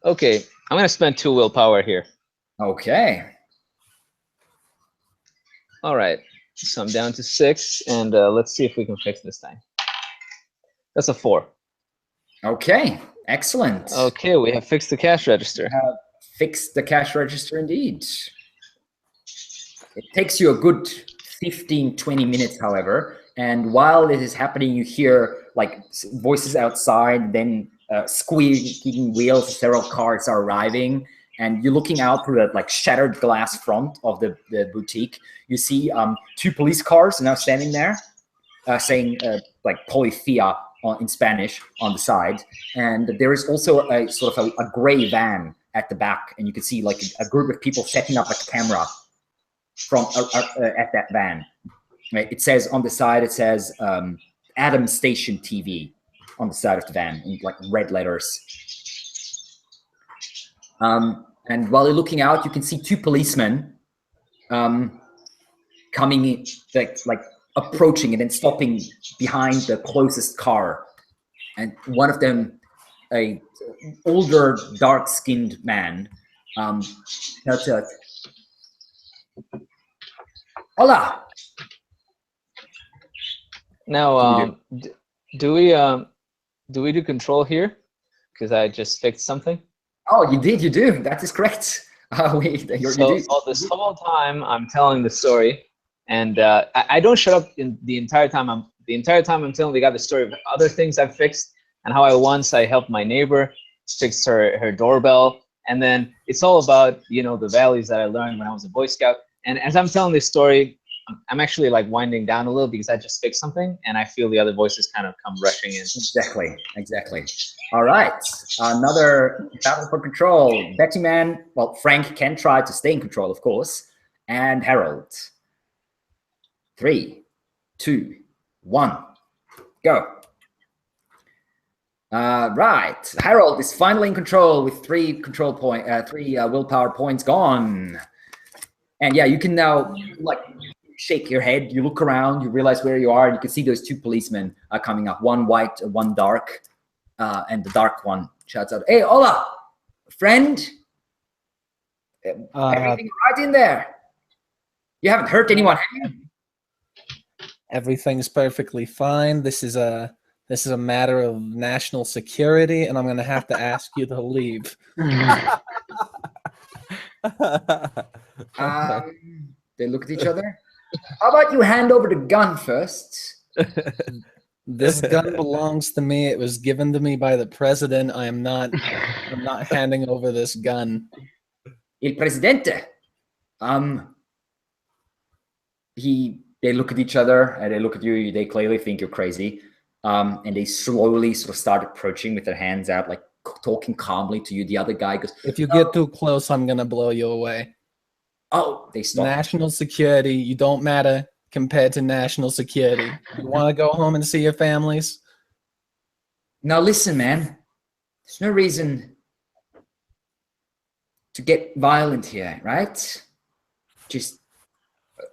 Okay, I'm gonna spend 2 willpower here. Okay. All right, so I'm down to 6, and let's see if we can fix this thing. That's a 4. Okay, excellent. Okay, we have fixed the cash register. We have fixed the cash register indeed. It takes you a good 15-20 minutes, however, and while it is happening, you hear like voices outside, then squeaking wheels. Several cars are arriving, and you're looking out through the like shattered glass front of the boutique. You see 2 police cars now standing there, saying like "Policía" in Spanish on the side, and there is also a sort of a gray van at the back, and you can see like a group of people setting up a camera from at that van. Right? It says on the side, it says Adam Station TV on the side of the van in like red letters. And while you're looking out, you can see 2 policemen coming in, like approaching and then stopping behind the closest car. And one of them, a older, dark-skinned man, shouts out, "Hola!" Now, do we do control here? Because I just fixed something. Oh, you do. That is correct. So this whole time I'm telling the story, and I don't shut up in the entire time. I'm telling the guy the story of other things I've fixed and how I helped my neighbor fix her doorbell, and then it's all about the values that I learned when I was a Boy Scout. And as I'm telling this story, I'm actually like winding down a little because I just fixed something, and I feel the other voices kind of come rushing in. Exactly. All right, another battle for control. Betty Man, well, Frank can try to stay in control, of course, and Harold. 3, 2, 1, go. Right, Harold is finally in control with 3 willpower points gone. And yeah, you can now like shake your head. You look around, you realize where you are, and you can see those 2 policemen are coming up. One white, one dark, and the dark one shouts out, "Hey, hola, friend! Everything right in there? You haven't hurt anyone, have you?" Everything's perfectly fine. This is a matter of national security, and I'm going to have to ask you to leave. They look at each other. How about you hand over the gun first? This gun belongs to me. It was given to me by the president. I'm not handing over this gun. Il Presidente. They look at each other and they look at you. They clearly think you're crazy. And they slowly sort of start approaching with their hands out, like talking calmly to you. The other guy goes, "If you get too close, I'm gonna blow you away." Oh, they stop. National security, you don't matter compared to national security. You want to go home and see your families? Now listen, man. There's no reason to get violent here, right? Just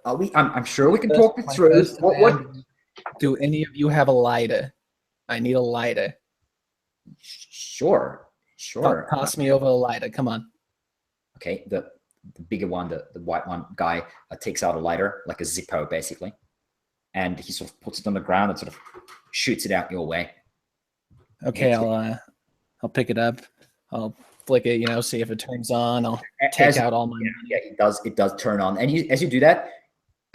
I'm sure we can talk it through. What? Do any of you have a lighter? I need a lighter. Sure. Toss me over a lighter. Come on. Okay, the bigger one, the white one guy takes out a lighter, like a Zippo, basically, and he sort of puts it on the ground and sort of shoots it out your way. Okay, I'll pick it up. I'll flick it, see if it turns on. I'll take out all my money. Yeah, it does turn on, and as you do that,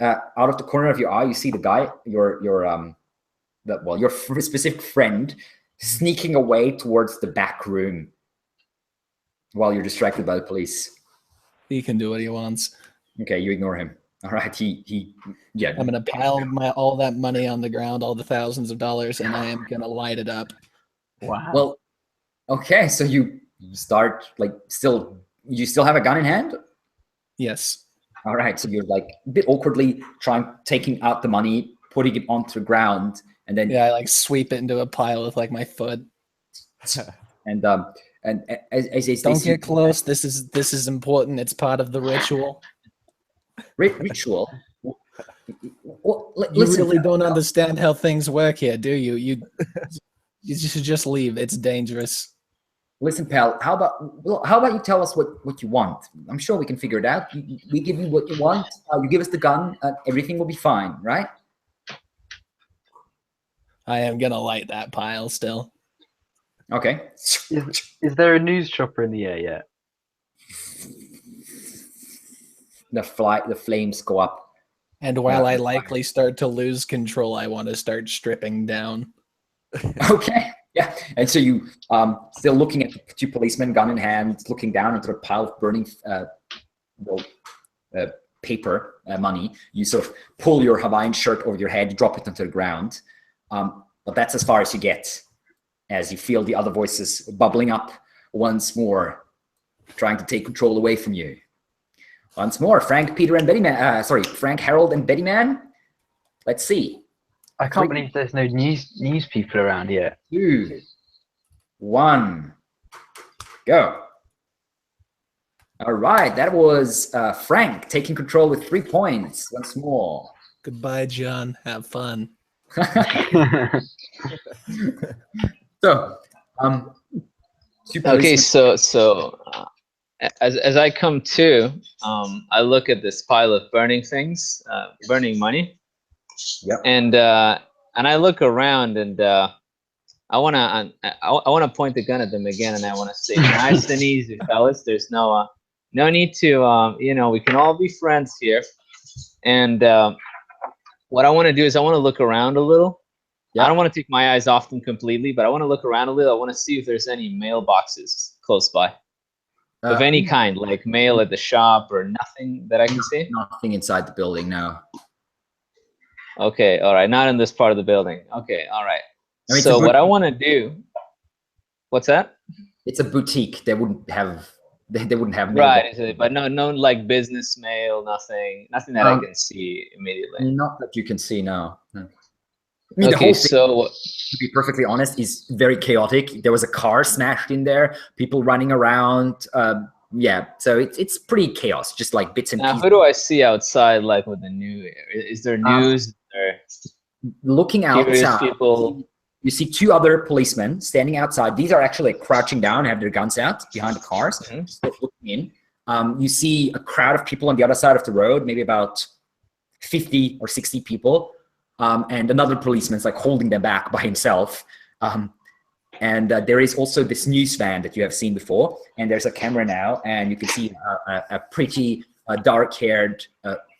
out of the corner of your eye, you see the guy, your specific friend, sneaking away towards the back room while you're distracted by the police. He can do what he wants. Okay, you ignore him. All right, yeah. I'm gonna pile all that money on the ground, all the thousands of dollars, and I am gonna light it up. Wow. Well, okay, so you start you still have a gun in hand? Yes. All right, so you're like a bit awkwardly taking out the money, putting it onto the ground, and then I like sweep it into a pile with like my foot. and as don't get close. This is important. It's part of the ritual. Ritual. You really don't understand how things work here, do you? You should just leave. It's dangerous. Listen, pal. How about you tell us what you want? I'm sure we can figure it out. We give you what you want. You give us the gun. Everything will be fine, right? I am gonna light that pile still. Okay. Is there a news chopper in the air yet? The flames go up. And while I likely start to lose control, I want to start stripping down. Okay. Yeah. And so you still looking at the two policemen, gun in hand, looking down into a pile of burning paper, money. You sort of pull your Hawaiian shirt over your head, drop it onto the ground. But that's as far as you get, as you feel the other voices bubbling up once more, trying to take control away from you. Once more, Frank, Peter, and Betty Man. Frank, Harold, and Betty Man. Let's see. I can't believe there's no news people around yet. 2, 1, go. All right, that was Frank taking control with 3 points once more. Goodbye, John. Have fun. So, okay, so as I come to, I look at this pile of burning things, burning money. Yep. And I look around, and I wanna point the gun at them again, and I wanna say, nice and easy, fellas. There's no need to we can all be friends here. And what I want to do is I want to look around a little. Yeah. I don't want to take my eyes off them completely, but I want to look around a little. I want to see if there's any mailboxes close by. Of any kind, like mail at the shop or nothing that I can see? Nothing inside the building, no. Okay, all right. Not in this part of the building. Okay, all right. I mean, so what I want to do... What's that? It's a boutique. They wouldn't have mail. Right, but no like business mail, nothing that I can see immediately. Not that you can see, no. I mean, okay, the whole thing, so to be perfectly honest, is very chaotic. There was a car smashed in there, people running around. Yeah, so it's pretty chaos, just like bits and pieces. Now, who do I see outside, like with the news? Is there news? Looking outside, people. You see 2 other policemen standing outside. These are actually crouching down, have their guns out behind the cars, just looking in. You see a crowd of people on the other side of the road, maybe about 50 or 60 people. And another policeman's like holding them back by himself. And there is also this news van that you have seen before. And there's a camera now, and you can see a pretty dark-haired,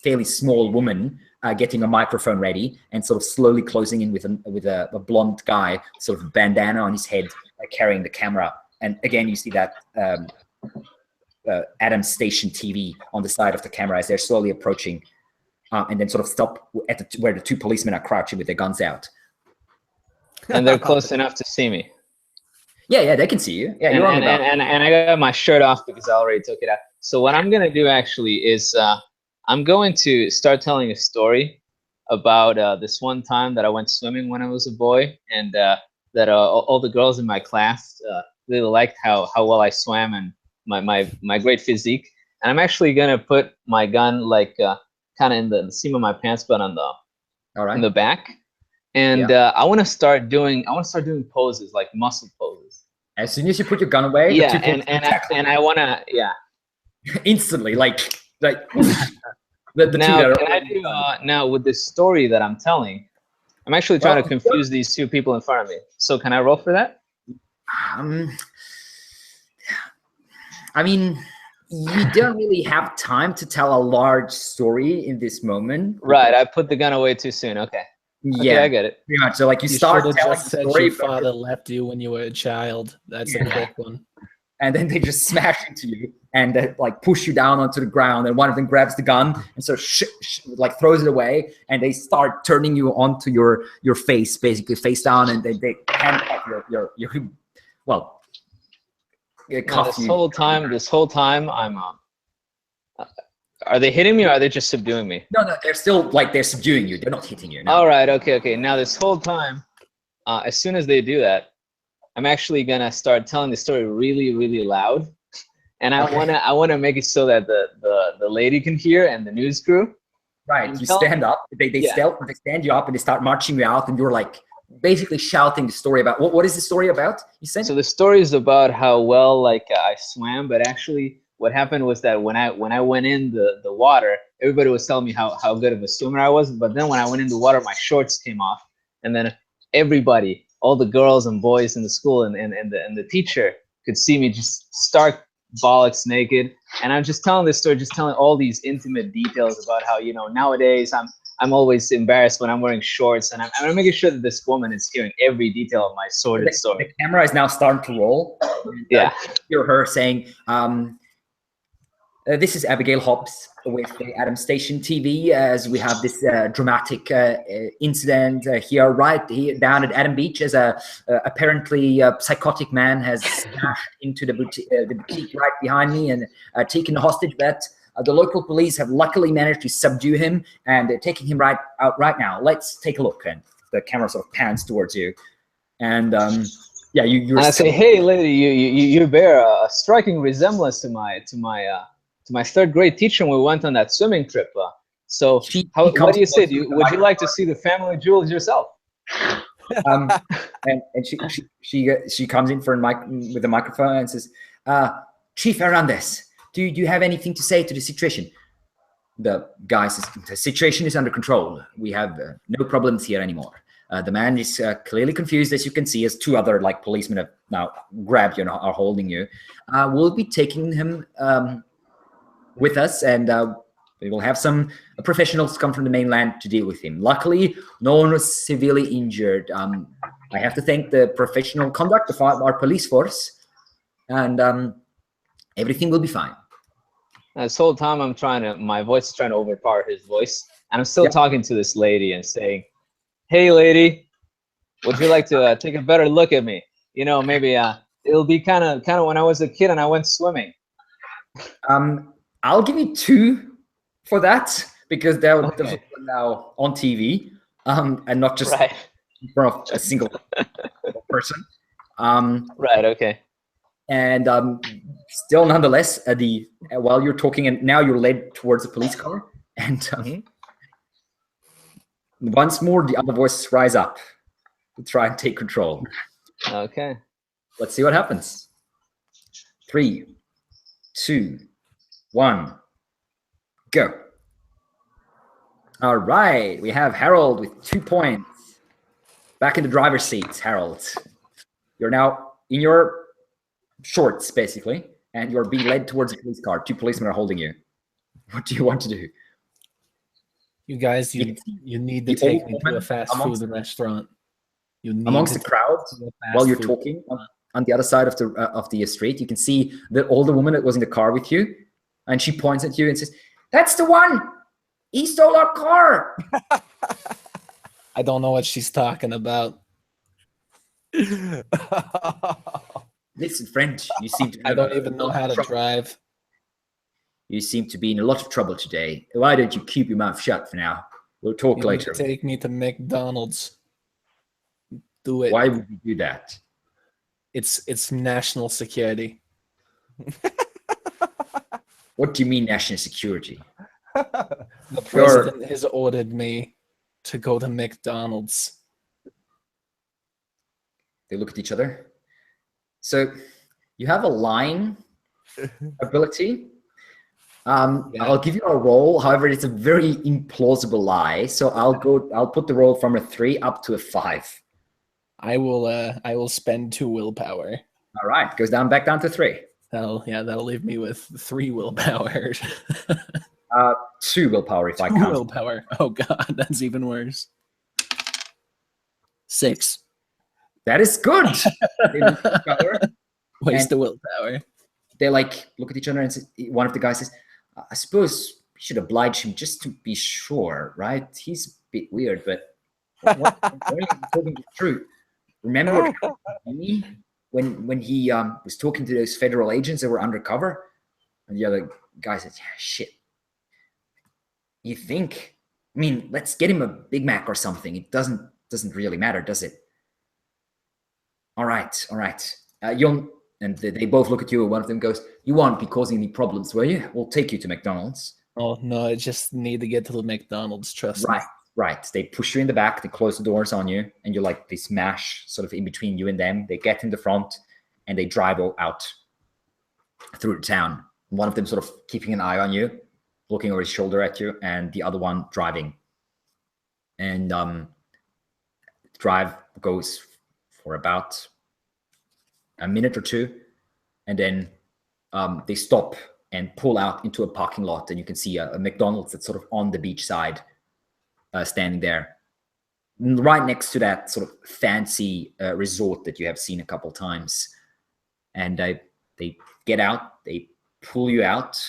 fairly small woman getting a microphone ready and sort of slowly closing in with a blonde guy, sort of bandana on his head, carrying the camera. And again, you see that Adams Station TV on the side of the camera as they're slowly approaching. And then sort of stop at where the 2 policemen are crouching with their guns out. And they're close enough to see me. Yeah, they can see you. Yeah, you're on the ground. And I got my shirt off because I already took it out. So what I'm gonna do actually is I'm going to start telling a story about this one time that I went swimming when I was a boy, and that all the girls in my class really liked how well I swam and my great physique. And I'm actually gonna put my gun like kind of in the seam of my pants, but on the All right. in the back. And I want to start doing poses, like muscle poses. As soon as you put your gun away, Yeah, the two and I want to, yeah. instantly, like the two Now, that are can I do now with this story that I'm telling? I'm actually trying to confuse these two people in front of me. So can I roll for that? I mean, you don't really have time to tell a large story in this moment. Right, I put the gun away too soon. Okay. Yeah, Okay, I get it. pretty much. So like you You start should have telling just the said story, your father left you when you were a child. That's a quick one. and then they just smash into you and like push you down onto the ground, and one of them grabs the gun and so like throws it away, and they start turning you onto your face, basically face down, and they handcuff your well, Now, this whole time I'm are they hitting me or are they just subduing me? No, they're still like they're subduing you. They're not hitting you. No. All right, okay. Now this whole time, as soon as they do that, I'm actually gonna start telling the story really, really loud, and I wanna make it so that the lady can hear and the news crew. Right, you stand up. They stand you up and they start marching you out, and you're like basically shouting the story about what is the story about? You said. So the story is about how well like I swam, but actually what happened was that when I went in the water, everybody was telling me how good of a swimmer I was. But then when I went in the water, my shorts came off, and then everybody, all the girls and boys in the school and the teacher could see me just stark bollocks naked. And I'm just telling this story, just telling all these intimate details about how, you know, nowadays I'm always embarrassed when I'm wearing shorts, and I'm making sure that this woman is hearing every detail of my sordid story. The camera is now starting to roll. Yeah. Hear her saying, this is Abigail Hobbs with the Adam Station TV, as we have this dramatic incident here, right here down at Adam Beach, as a apparently psychotic man has smashed into the boutique right behind me and taken a hostage. But the local police have luckily managed to subdue him, and they're taking him right out right now. Let's take a look. And the camera sort of pans towards you, and yeah, you're. And I say, hey, lady, you bear a striking resemblance to my third grade teacher when we went on that swimming trip. So what do you say? Would you like to see the family jewels yourself? And she comes in with a microphone and says, Chief Hernandez, do you have anything to say to the situation? The guy says, the situation is under control. We have no problems here anymore. The man is clearly confused, as you can see, as two other like policemen have now grabbed you and are holding you. We'll be taking him with us, and we will have some professionals come from the mainland to deal with him. Luckily, no one was severely injured. I have to thank the professional conduct of our police force, and everything will be fine. This whole time my voice is trying to overpower his voice, and I'm still talking to this lady and saying, hey lady, would you like to take a better look at me? You know, maybe it'll be kind of when I was a kid and I went swimming. I'll give you 2 for that, because they're now on TV, and not just in front of a single person. Right. Okay. And still, nonetheless, while you're talking, and now you're led towards a police car, and once more the other voices rise up to try and take control. Okay. Let's see what happens. 3, 2, 1, go. All right, we have Harold with 2 points. Back in the driver's seat, Harold. You're now in your shorts, basically, and you're being led towards a police car. 2 policemen are holding you. What do you want to do? You guys, you need to take me to a fast food restaurant. You need amongst the crowd while you're talking on the other side of the street. You can see the older woman that was in the car with you, and she points at you and says, "That's the one. He stole our car." I don't know what she's talking about. Listen, friend, you seem to. I don't even know how to drive. You seem to be in a lot of trouble today. Why don't you keep your mouth shut for now? We'll talk later. Take me to McDonald's. Do it. Why would you do that? It's national security. What do you mean national security? The president has ordered me to go to McDonald's. They look at each other. So you have a lying ability. I'll give you a roll. However, it's a very implausible lie. So I'll put the roll from a 3 up to a 5. I will spend 2 willpower. All right, goes back down to 3. That'll leave me with 3 willpower. 2 willpower if I 2 count. willpower. Oh god, that's even worse. 6. That is good. They look at each other. Waste the willpower. They like look at each other and say, one of the guys says, I suppose we should oblige him just to be sure, right? He's a bit weird, but what talking the truth. Remember what happened to me when he was talking to those federal agents that were undercover? And the other guy says, yeah, shit. You think? I mean, let's get him a Big Mac or something. It doesn't really matter, does it? All right. And they both look at you, and one of them goes, you won't be causing any problems, will you? We'll take you to McDonald's. Oh, no, I just need to get to the McDonald's, trust me. Right. They push you in the back, they close the doors on you, and you're like, they smash sort of in between you and them. They get in the front, and they drive out through the town. One of them sort of keeping an eye on you, looking over his shoulder at you, and the other one driving. And drive goes for about a minute or 2, and then they stop and pull out into a parking lot, and you can see a McDonald's that's sort of on the beach side, standing there, right next to that sort of fancy resort that you have seen a couple times. And they get out, they pull you out,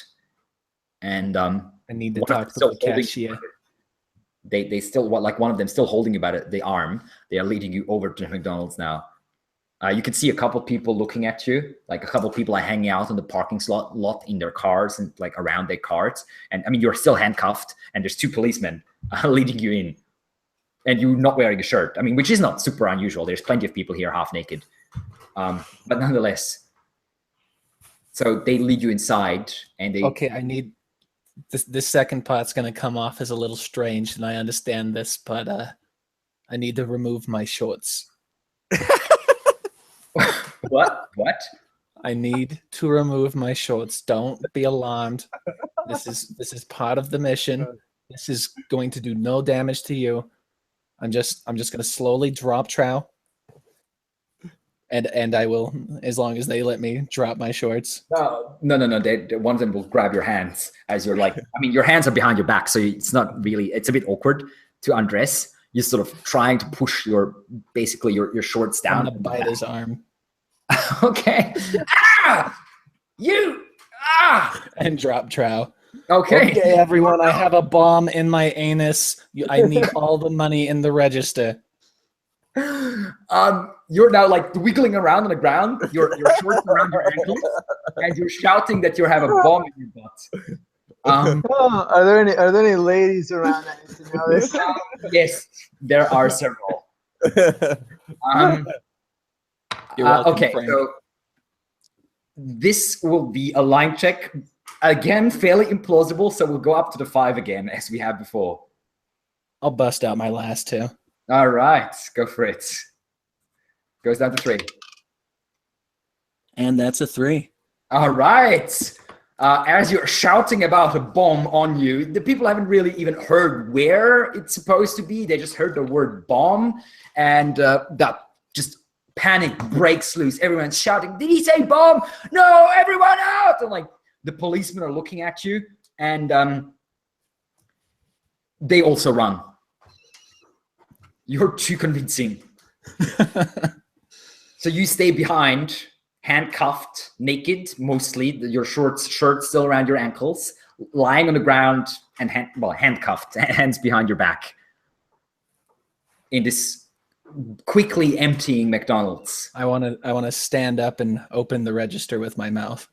and I need to talk to the cashier. They still, like one of them still holding you by the arm. They are leading you over to McDonald's now. You can see a couple people looking at you, like a couple people are hanging out in the parking lot in their cars and like around their cars. And I mean, you're still handcuffed, and there's 2 policemen leading you in, and you're not wearing a shirt. I mean, which is not super unusual. There's plenty of people here half naked, but nonetheless. So they lead you inside, and they. Okay, I need this second part's gonna come off as a little strange, and I understand this, but I need to remove my shorts. What? I need to remove my shorts. Don't be alarmed. This is part of the mission. This is going to do no damage to you. I'm just gonna slowly drop trow. And I will, as long as they let me drop my shorts. No. One of them will grab your hands as you're like, I mean, your hands are behind your back, so it's not really, it's a bit awkward to undress. You're sort of trying to push your shorts down. I'm gonna bite his arm. Okay. And drop trow. Okay, everyone, I have a bomb in my anus. I need all the money in the register. You're now like wiggling around on the ground. Your shorts around your ankles, and you're shouting that you have a bomb in your butt. Are there any ladies around that need to know this? Yes, there are several. You're welcome, okay, Frank. so this will be a line check. Again, fairly implausible, so we'll go up to the 5 again, as we have before. I'll bust out my last 2. All right, go for it. Goes down to 3. And that's a 3. All right. As you're shouting about a bomb on you, the people haven't really even heard where it's supposed to be. They just heard the word bomb, and that just panic breaks loose. Everyone's shouting, did he say bomb? No, everyone out! And like the policemen are looking at you, and they also run. You're too convincing. So you stay behind, handcuffed, naked, mostly, your shirt still around your ankles, lying on the ground and handcuffed, hands behind your back, in this quickly emptying McDonald's. I want to stand up and open the register with my mouth.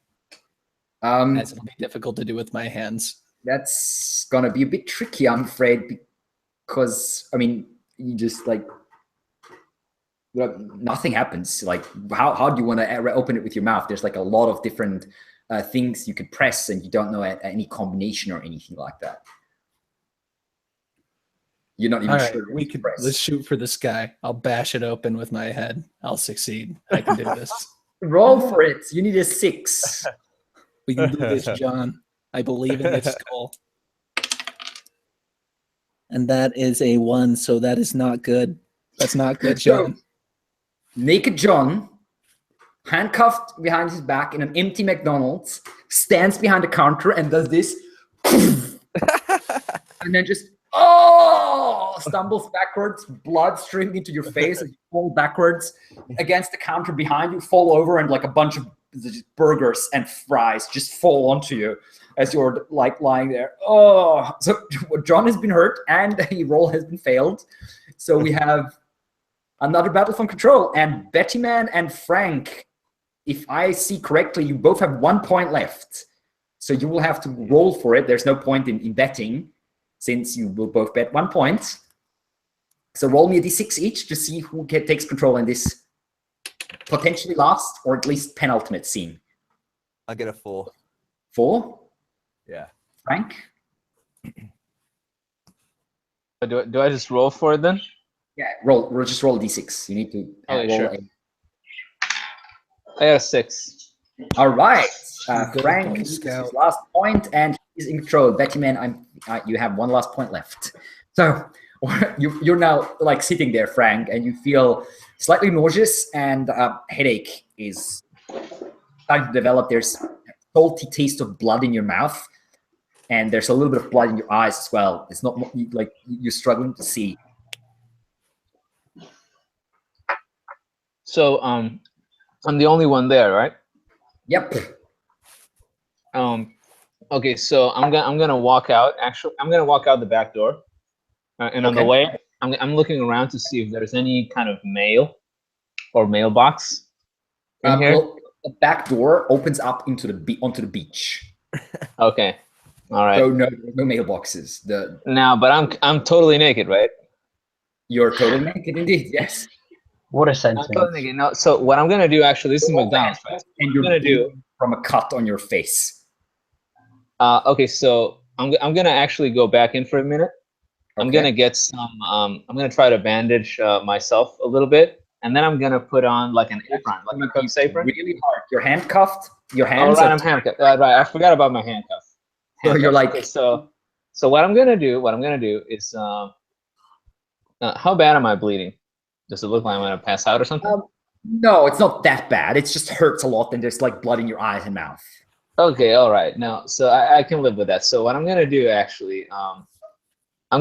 As it'll be difficult to do with my hands. That's gonna be a bit tricky, I'm afraid, because I mean, you just like nothing happens. Like, how do you want to open it with your mouth? There's like a lot of different things you could press, and you don't know any combination or anything like that. You're not even All right, sure. let's shoot for the sky. I'll bash it open with my head. I'll succeed. I can do this. Roll for it. You need a 6. We can do this, John. I believe in this skull. And that is a 1, so that is not good. That's not good, John. Naked John, handcuffed behind his back in an empty McDonald's, stands behind the counter and does this. And then just stumbles backwards, blood streaming into your face as you fall backwards against the counter behind you, fall over, and like a bunch of burgers and fries just fall onto you as you're like lying there. So John has been hurt and a roll has been failed. So we have another battle from control, and Betty Man and Frank, if I see correctly, you both have 1 point left. So you will have to roll for it. There's no point in betting, since you will both bet 1 point. So roll me a d6 each to see who takes control in this potentially last or at least penultimate scene. I get a 4. 4? Yeah. Frank? Do I just roll for it then? Yeah, just roll a d6. You need to roll sure. I got a 6. All right. Good Frank point, uses Scout. his last point, and he's in control. Betty Man, you have 1 last point left. So you're now like sitting there, Frank, and you feel slightly nauseous, and headache is starting to develop. There's a salty taste of blood in your mouth, and there's a little bit of blood in your eyes as well. It's not like you're struggling to see. So I'm the only one there, right? Yep. Okay, so I'm gonna walk out. Actually, I'm gonna walk out the back door, and on the way, I'm looking around to see if there's any kind of mail or mailbox in here. Well, the back door opens up into onto the beach. Okay, all right. So no mailboxes. But I'm totally naked, right? You're totally naked, indeed. Yes. What a I'm sentence. totally naked. No, so what I'm gonna do actually, this is McDonald's, right? And you're gonna do from a cut on your face. Okay, so I'm gonna actually go back in for a minute. I'm Okay. gonna get some. I'm gonna try to bandage myself a little bit, and then I'm gonna put on like an apron, like a cook's apron. Really hard. You're handcuffed. Your Oh, hands right, are I'm handcuffed. Right, I forgot about my handcuff. So you're like- Okay, so what I'm gonna do is how bad am I bleeding? Does it look like I'm gonna pass out or something? No, it's not that bad. It just hurts a lot, and there's like blood in your eyes and mouth. Okay, all right. No, so I can live with that. So what I'm gonna do actually, I'm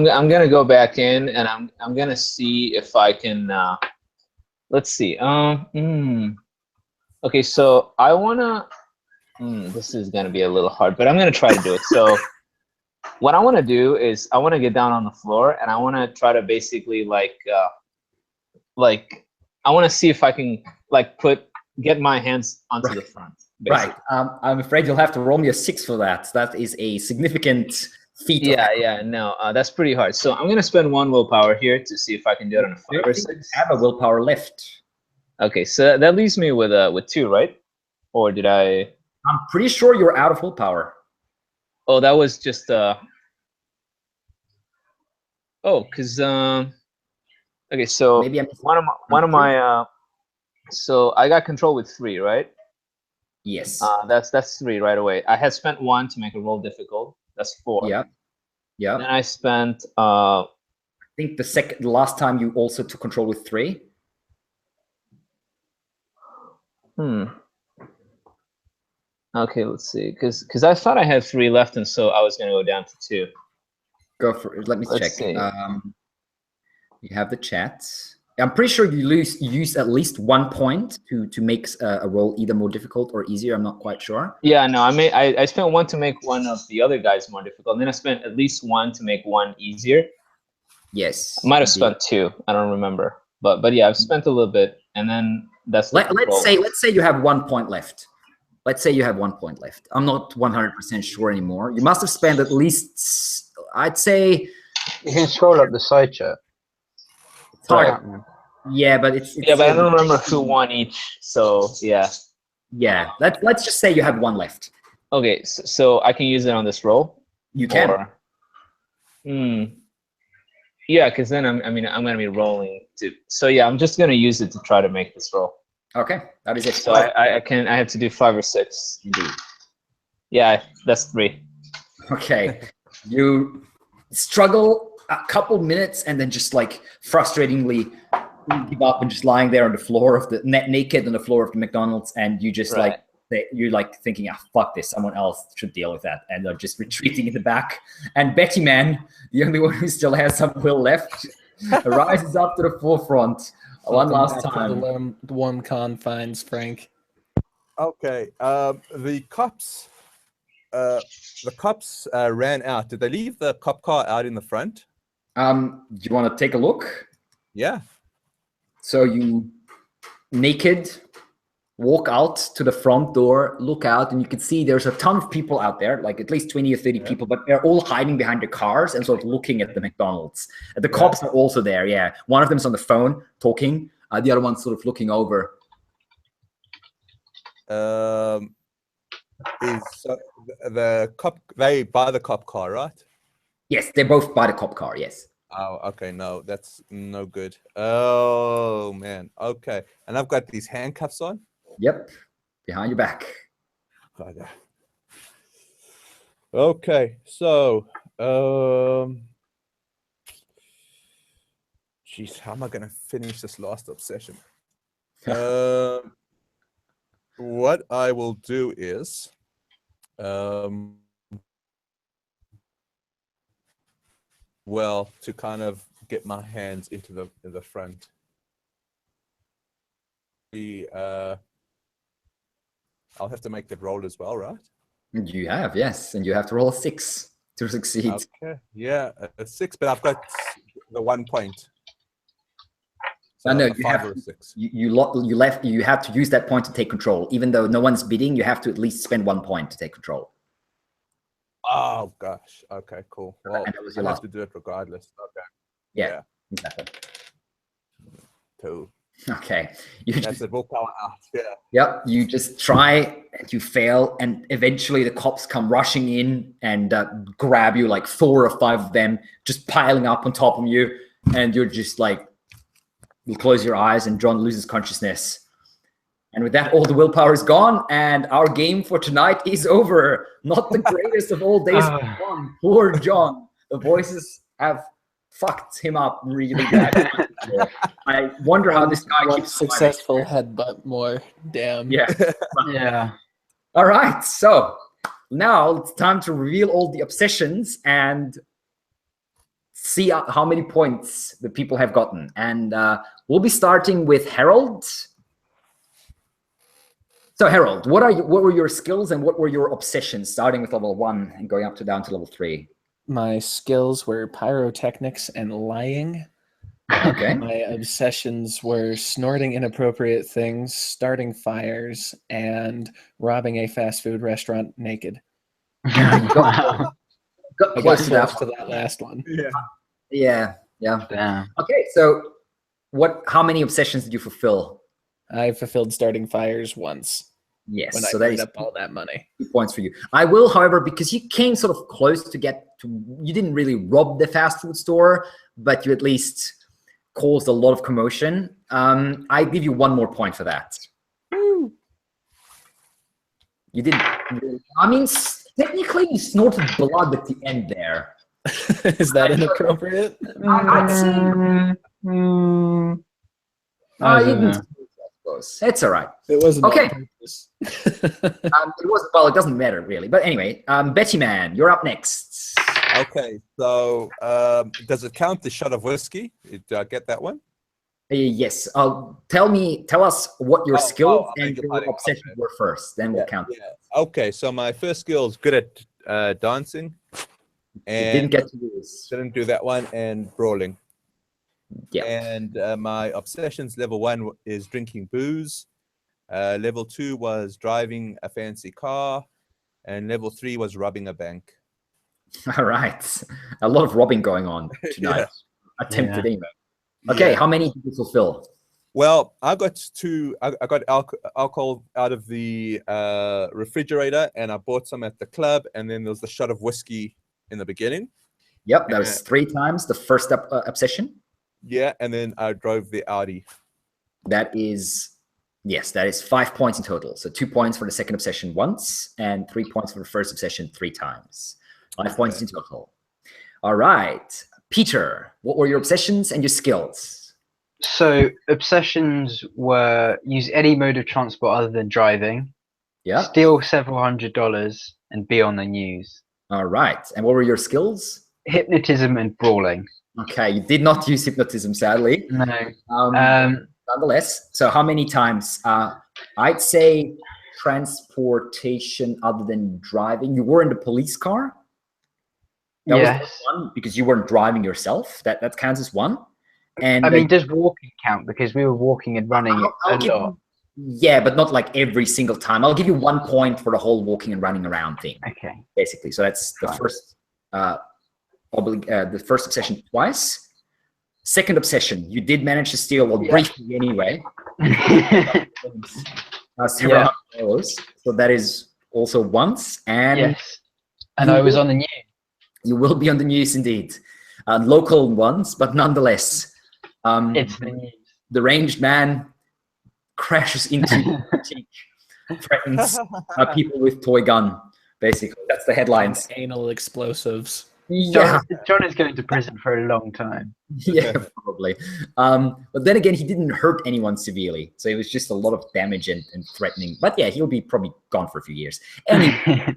gonna go back in, and I'm gonna see if I can. Let's see. Okay, so I wanna. This is gonna be a little hard, but I'm gonna try to do it. So what I wanna do is I wanna get down on the floor, and I wanna try to basically like I wanna see if I can like get my hands onto the front. Basically. Right. I'm afraid you'll have to roll me a 6 for that. That is a significant feat. Yeah, no, that's pretty hard. So I'm gonna spend 1 willpower here to see if I can do it on a 5 or 6. I have a willpower left. Okay, so that leaves me with 2, right? Or did I? I'm pretty sure you're out of willpower. Oh, that was just Oh, cause okay, so Maybe I'm one of my so I got control with 3, right? Yes. That's 3 right away. I had spent 1 to make a roll difficult. That's 4. Yeah. Then I spent I think the last time you also took control with 3. Okay, let's see. Cause I thought I had 3 left, and so I was gonna go down to 2. Go for it. Let me Let's check. see. You have the chat. I'm pretty sure you use at least 1 point to make a roll either more difficult or easier. I'm not quite sure. Yeah, no, I spent 1 to make one of the other guys more difficult, and then I spent at least 1 to make 1 easier. Yes. I might have spent 2. I don't remember, but yeah, I've spent a little bit, and then that's. Let's say you have 1 point left. Let's say you have 1 point left. I'm not 100% sure anymore. You must have spent at least, I'd say. You can scroll up the side chat. It's hard. Yeah, but it's but I don't remember who won each. So yeah. Yeah. Let's just say you have 1 left. Okay, so I can use it on this roll. You can. Or, yeah, because then I'm gonna be rolling to. So yeah, I'm just gonna use it to try to make this roll. Okay, that is it. So I have to do 5 or 6. Indeed. Yeah, that's 3. Okay, you struggle a couple minutes and then just like frustratingly give up and just lying there on the floor of the naked on the floor of the McDonald's, and you just Right. you're like thinking, fuck this, someone else should deal with that, and they're just retreating in the back. And Betty Man, the only one who still has some will left, rises up to the forefront one last Back to time. the warm confines, Frank. Okay. The cops ran out. Did they leave the cop car out in the front? Do you want to take a look? Yeah. So you naked walk out to the front door, look out, and you can see there's a ton of people out there, like at least 20 or 30 people, but they're all hiding behind the cars and sort of looking at the McDonald's. And the cops are also there, yeah. One of them's on the phone talking, the other one's sort of looking over. Is the cop, they buy the cop car, right? Yes, they're both by the cop car, yes. Oh, okay. No, that's no good. Oh, man. Okay. And I've got these handcuffs on. Yep, behind your back. Okay, so, geez, how am I going to finish this last obsession? What I will do is, well, to kind of get my hands into the front. I'll have to make that roll as well, right? You have, yes, and you have to roll a 6 to succeed. Okay, yeah, a 6, but I've got the 1 point. So No, a you 5 have or a 6. you have to use that point to take control. Even though no one's bidding, you have to at least spend 1 point to take control. Oh gosh. Okay, cool. Well, And that was I your have last. to do it regardless. Okay. Yeah. Exactly. 2. Okay. That's it. Willpower out. Yeah. Yep. You just try and you fail, and eventually the cops come rushing in and grab you, like 4 or 5 of them, just piling up on top of you, and you're just like, you close your eyes, and John loses consciousness. And with that, all the willpower is gone, and our game for tonight is over. Not the greatest of all days for John. Poor John. The voices have fucked him up really bad. I wonder how this guy One keeps successful headbutt more. Damn. Yeah. Yeah. All right. So now it's time to reveal all the obsessions and see how many points the people have gotten. And we'll be starting with Harold. So Harold, what were your skills and what were your obsessions, starting with level 1 and going down to level 3? My skills were pyrotechnics and lying. Okay. My obsessions were snorting inappropriate things, starting fires, and robbing a fast food restaurant naked. Wow. Got I got close to close that to one. that last one. Yeah. Damn. Okay. So how many obsessions did you fulfill? I fulfilled starting fires once Yes. when So I that earned is up all that money. 2 points for you. I will, however, because you came sort of close to you didn't really rob the fast food store, but you at least caused a lot of commotion. I give you 1 more point for that. Woo. You didn't really, I mean, technically you snorted blood at the end there. Is that inappropriate? I'd say I you don't didn't. know. Close. It's all right. It wasn't Okay. on purpose. It wasn't. Well, it doesn't matter really. But anyway, Betty Man, you're up next. Okay. So, does it count the shot of whiskey? Did I get that one? Yes. Tell us what your skills and your obsessions were first. Then we'll count. Yeah. Okay. So my first skill is good at dancing, You and didn't get to use. didn't do that one, and brawling. Yeah. And my obsessions level 1 is drinking booze. Level 2 was driving a fancy car, and level 3 was robbing a bank. All right. A lot of robbing going on tonight. Yeah. Attempted anyway. Okay. Yeah. How many did you fulfill? Well, I got I got alcohol out of the refrigerator, and I bought some at the club, and then there was the shot of whiskey in the beginning. Yep, that was 3 times the first obsession. Yeah, and then I drove the Audi. That is, yes, that is 5 points in total. So 2 points for the second obsession once, and 3 points for the first obsession 3 times. 5 points in total. All right, Peter, what were your obsessions and your skills? So obsessions were use any mode of transport other than driving, Yeah. steal several $100s, and be on the news. All right, and what were your skills? Hypnotism and brawling. Okay, you did not use hypnotism, sadly. No. Nonetheless, so how many times? I'd say transportation other than driving. You were in the police car. That Yes. was one because you weren't driving yourself. That counts as one. And I mean, does walking count? Because we were walking and running I'll a give lot. yeah, but not like every single time. I'll give you 1 point for the whole walking and running around thing, Okay. basically. So that's the Fine. first the first obsession twice. Second obsession, you did manage to steal, well, briefly anyway. Several hundred dollars. So that is also once. And Yes. And I was on the news. you will be on the news indeed. Local ones, but nonetheless. It's the news. The ranged man crashes into the boutique, threatens people with toy gun. Basically, that's the headlines. Anal explosives. Yeah, John is going to prison for a long time. yeah, probably. But then again, he didn't hurt anyone severely, so it was just a lot of damage and threatening. But yeah, he'll be probably gone for a few years. Anyway,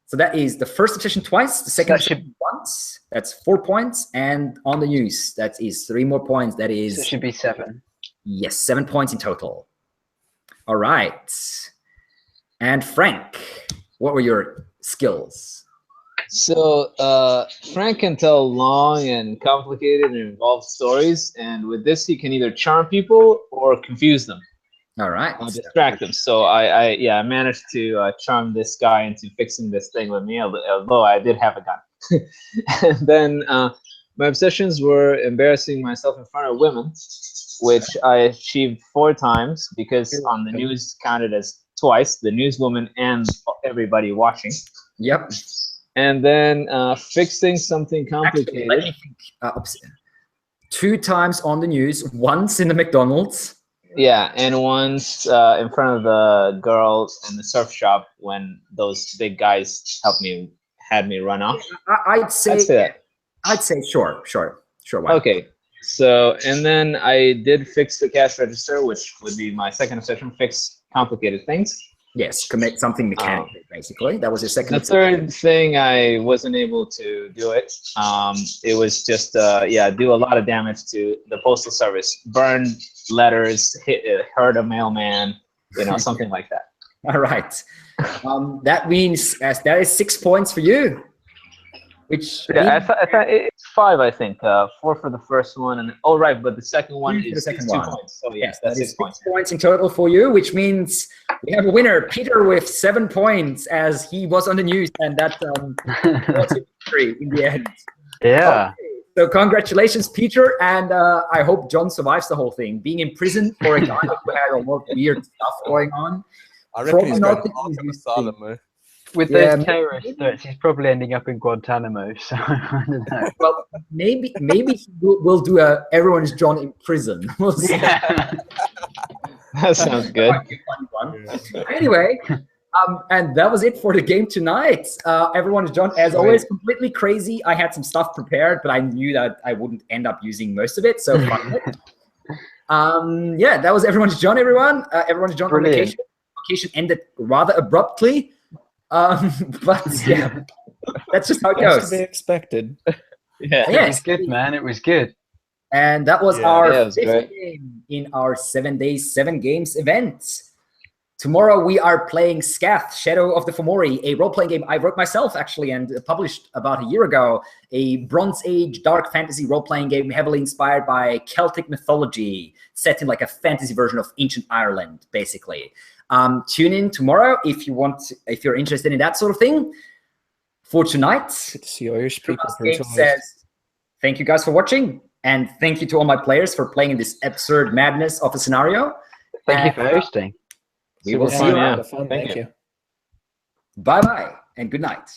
so that is the first obsession twice, the second obsession once. That's 4 points, and on the news, that is 3 more points. That is So it should be 7. yes, 7 points in total. All right, and Frank, what were your skills? So Frank can tell long and complicated and involved stories, and with this, he can either charm people or confuse them, All right. distract them. So I managed to charm this guy into fixing this thing with me, although I did have a gun. And then my obsessions were embarrassing myself in front of women, which I achieved 4 times because on the news counted as twice, the newswoman and everybody watching. Yep. And then fixing something complicated. Actually, let me think. 2 times on the news, once in the McDonald's. Yeah, and once in front of the girl in the surf shop when those big guys had me run off. I'd say that. I'd say sure. Why? Okay, so and then I did fix the cash register, which would be my second obsession: fix complicated things. Yes, commit something mechanically, basically. That was your second. The third thing, I wasn't able to do it. It was just, do a lot of damage to the postal service. Burn letters, hurt a mailman, something like that. All right. That means that is 6 points for you. Which I thought it's 5. I think 4 for the first one, and right, but the second one is 2 points. So yes, that's 6 points. 6 points in total for you, which means we have a winner, Peter, with 7 points, as he was on the news, and that was a victory in the end. Yeah. Okay. So congratulations, Peter, and I hope John survives the whole thing. Being in prison for a guy who had a lot of weird stuff going on. I reckon he's Probably going not to asylum. With those terrorist threats, he's probably ending up in Guantanamo. So I don't know. Well, maybe we'll do a everyone's John in prison. We'll see. Yeah. That sounds good. Anyway, and that was it for the game tonight. Everyone is John, as always, completely crazy. I had some stuff prepared, but I knew that I wouldn't end up using most of it. So fuck it. Yeah, that was everyone's John. Everyone's John on vacation. Vacation ended rather abruptly. But yeah, that's just how it goes. To be expected. Yeah. It was good, man. It was good. And that was Yeah, our it was 5th great. game in our 7 days, 7 games event. Tomorrow we are playing Scath, Shadow of the Fomori, a role-playing game I wrote myself actually and published about a year ago. A Bronze Age dark fantasy role-playing game heavily inspired by Celtic mythology, set in like a fantasy version of ancient Ireland, basically. Tune in tomorrow if you're interested in that sort of thing. For tonight, Good to see Irish people. Game says, thank you guys for watching, And thank you to all my players for playing in this absurd madness of a scenario. Thank you for hosting. We will Super see you fun, around. yeah. Fun. Thank Thank you. you. Bye-bye and good night.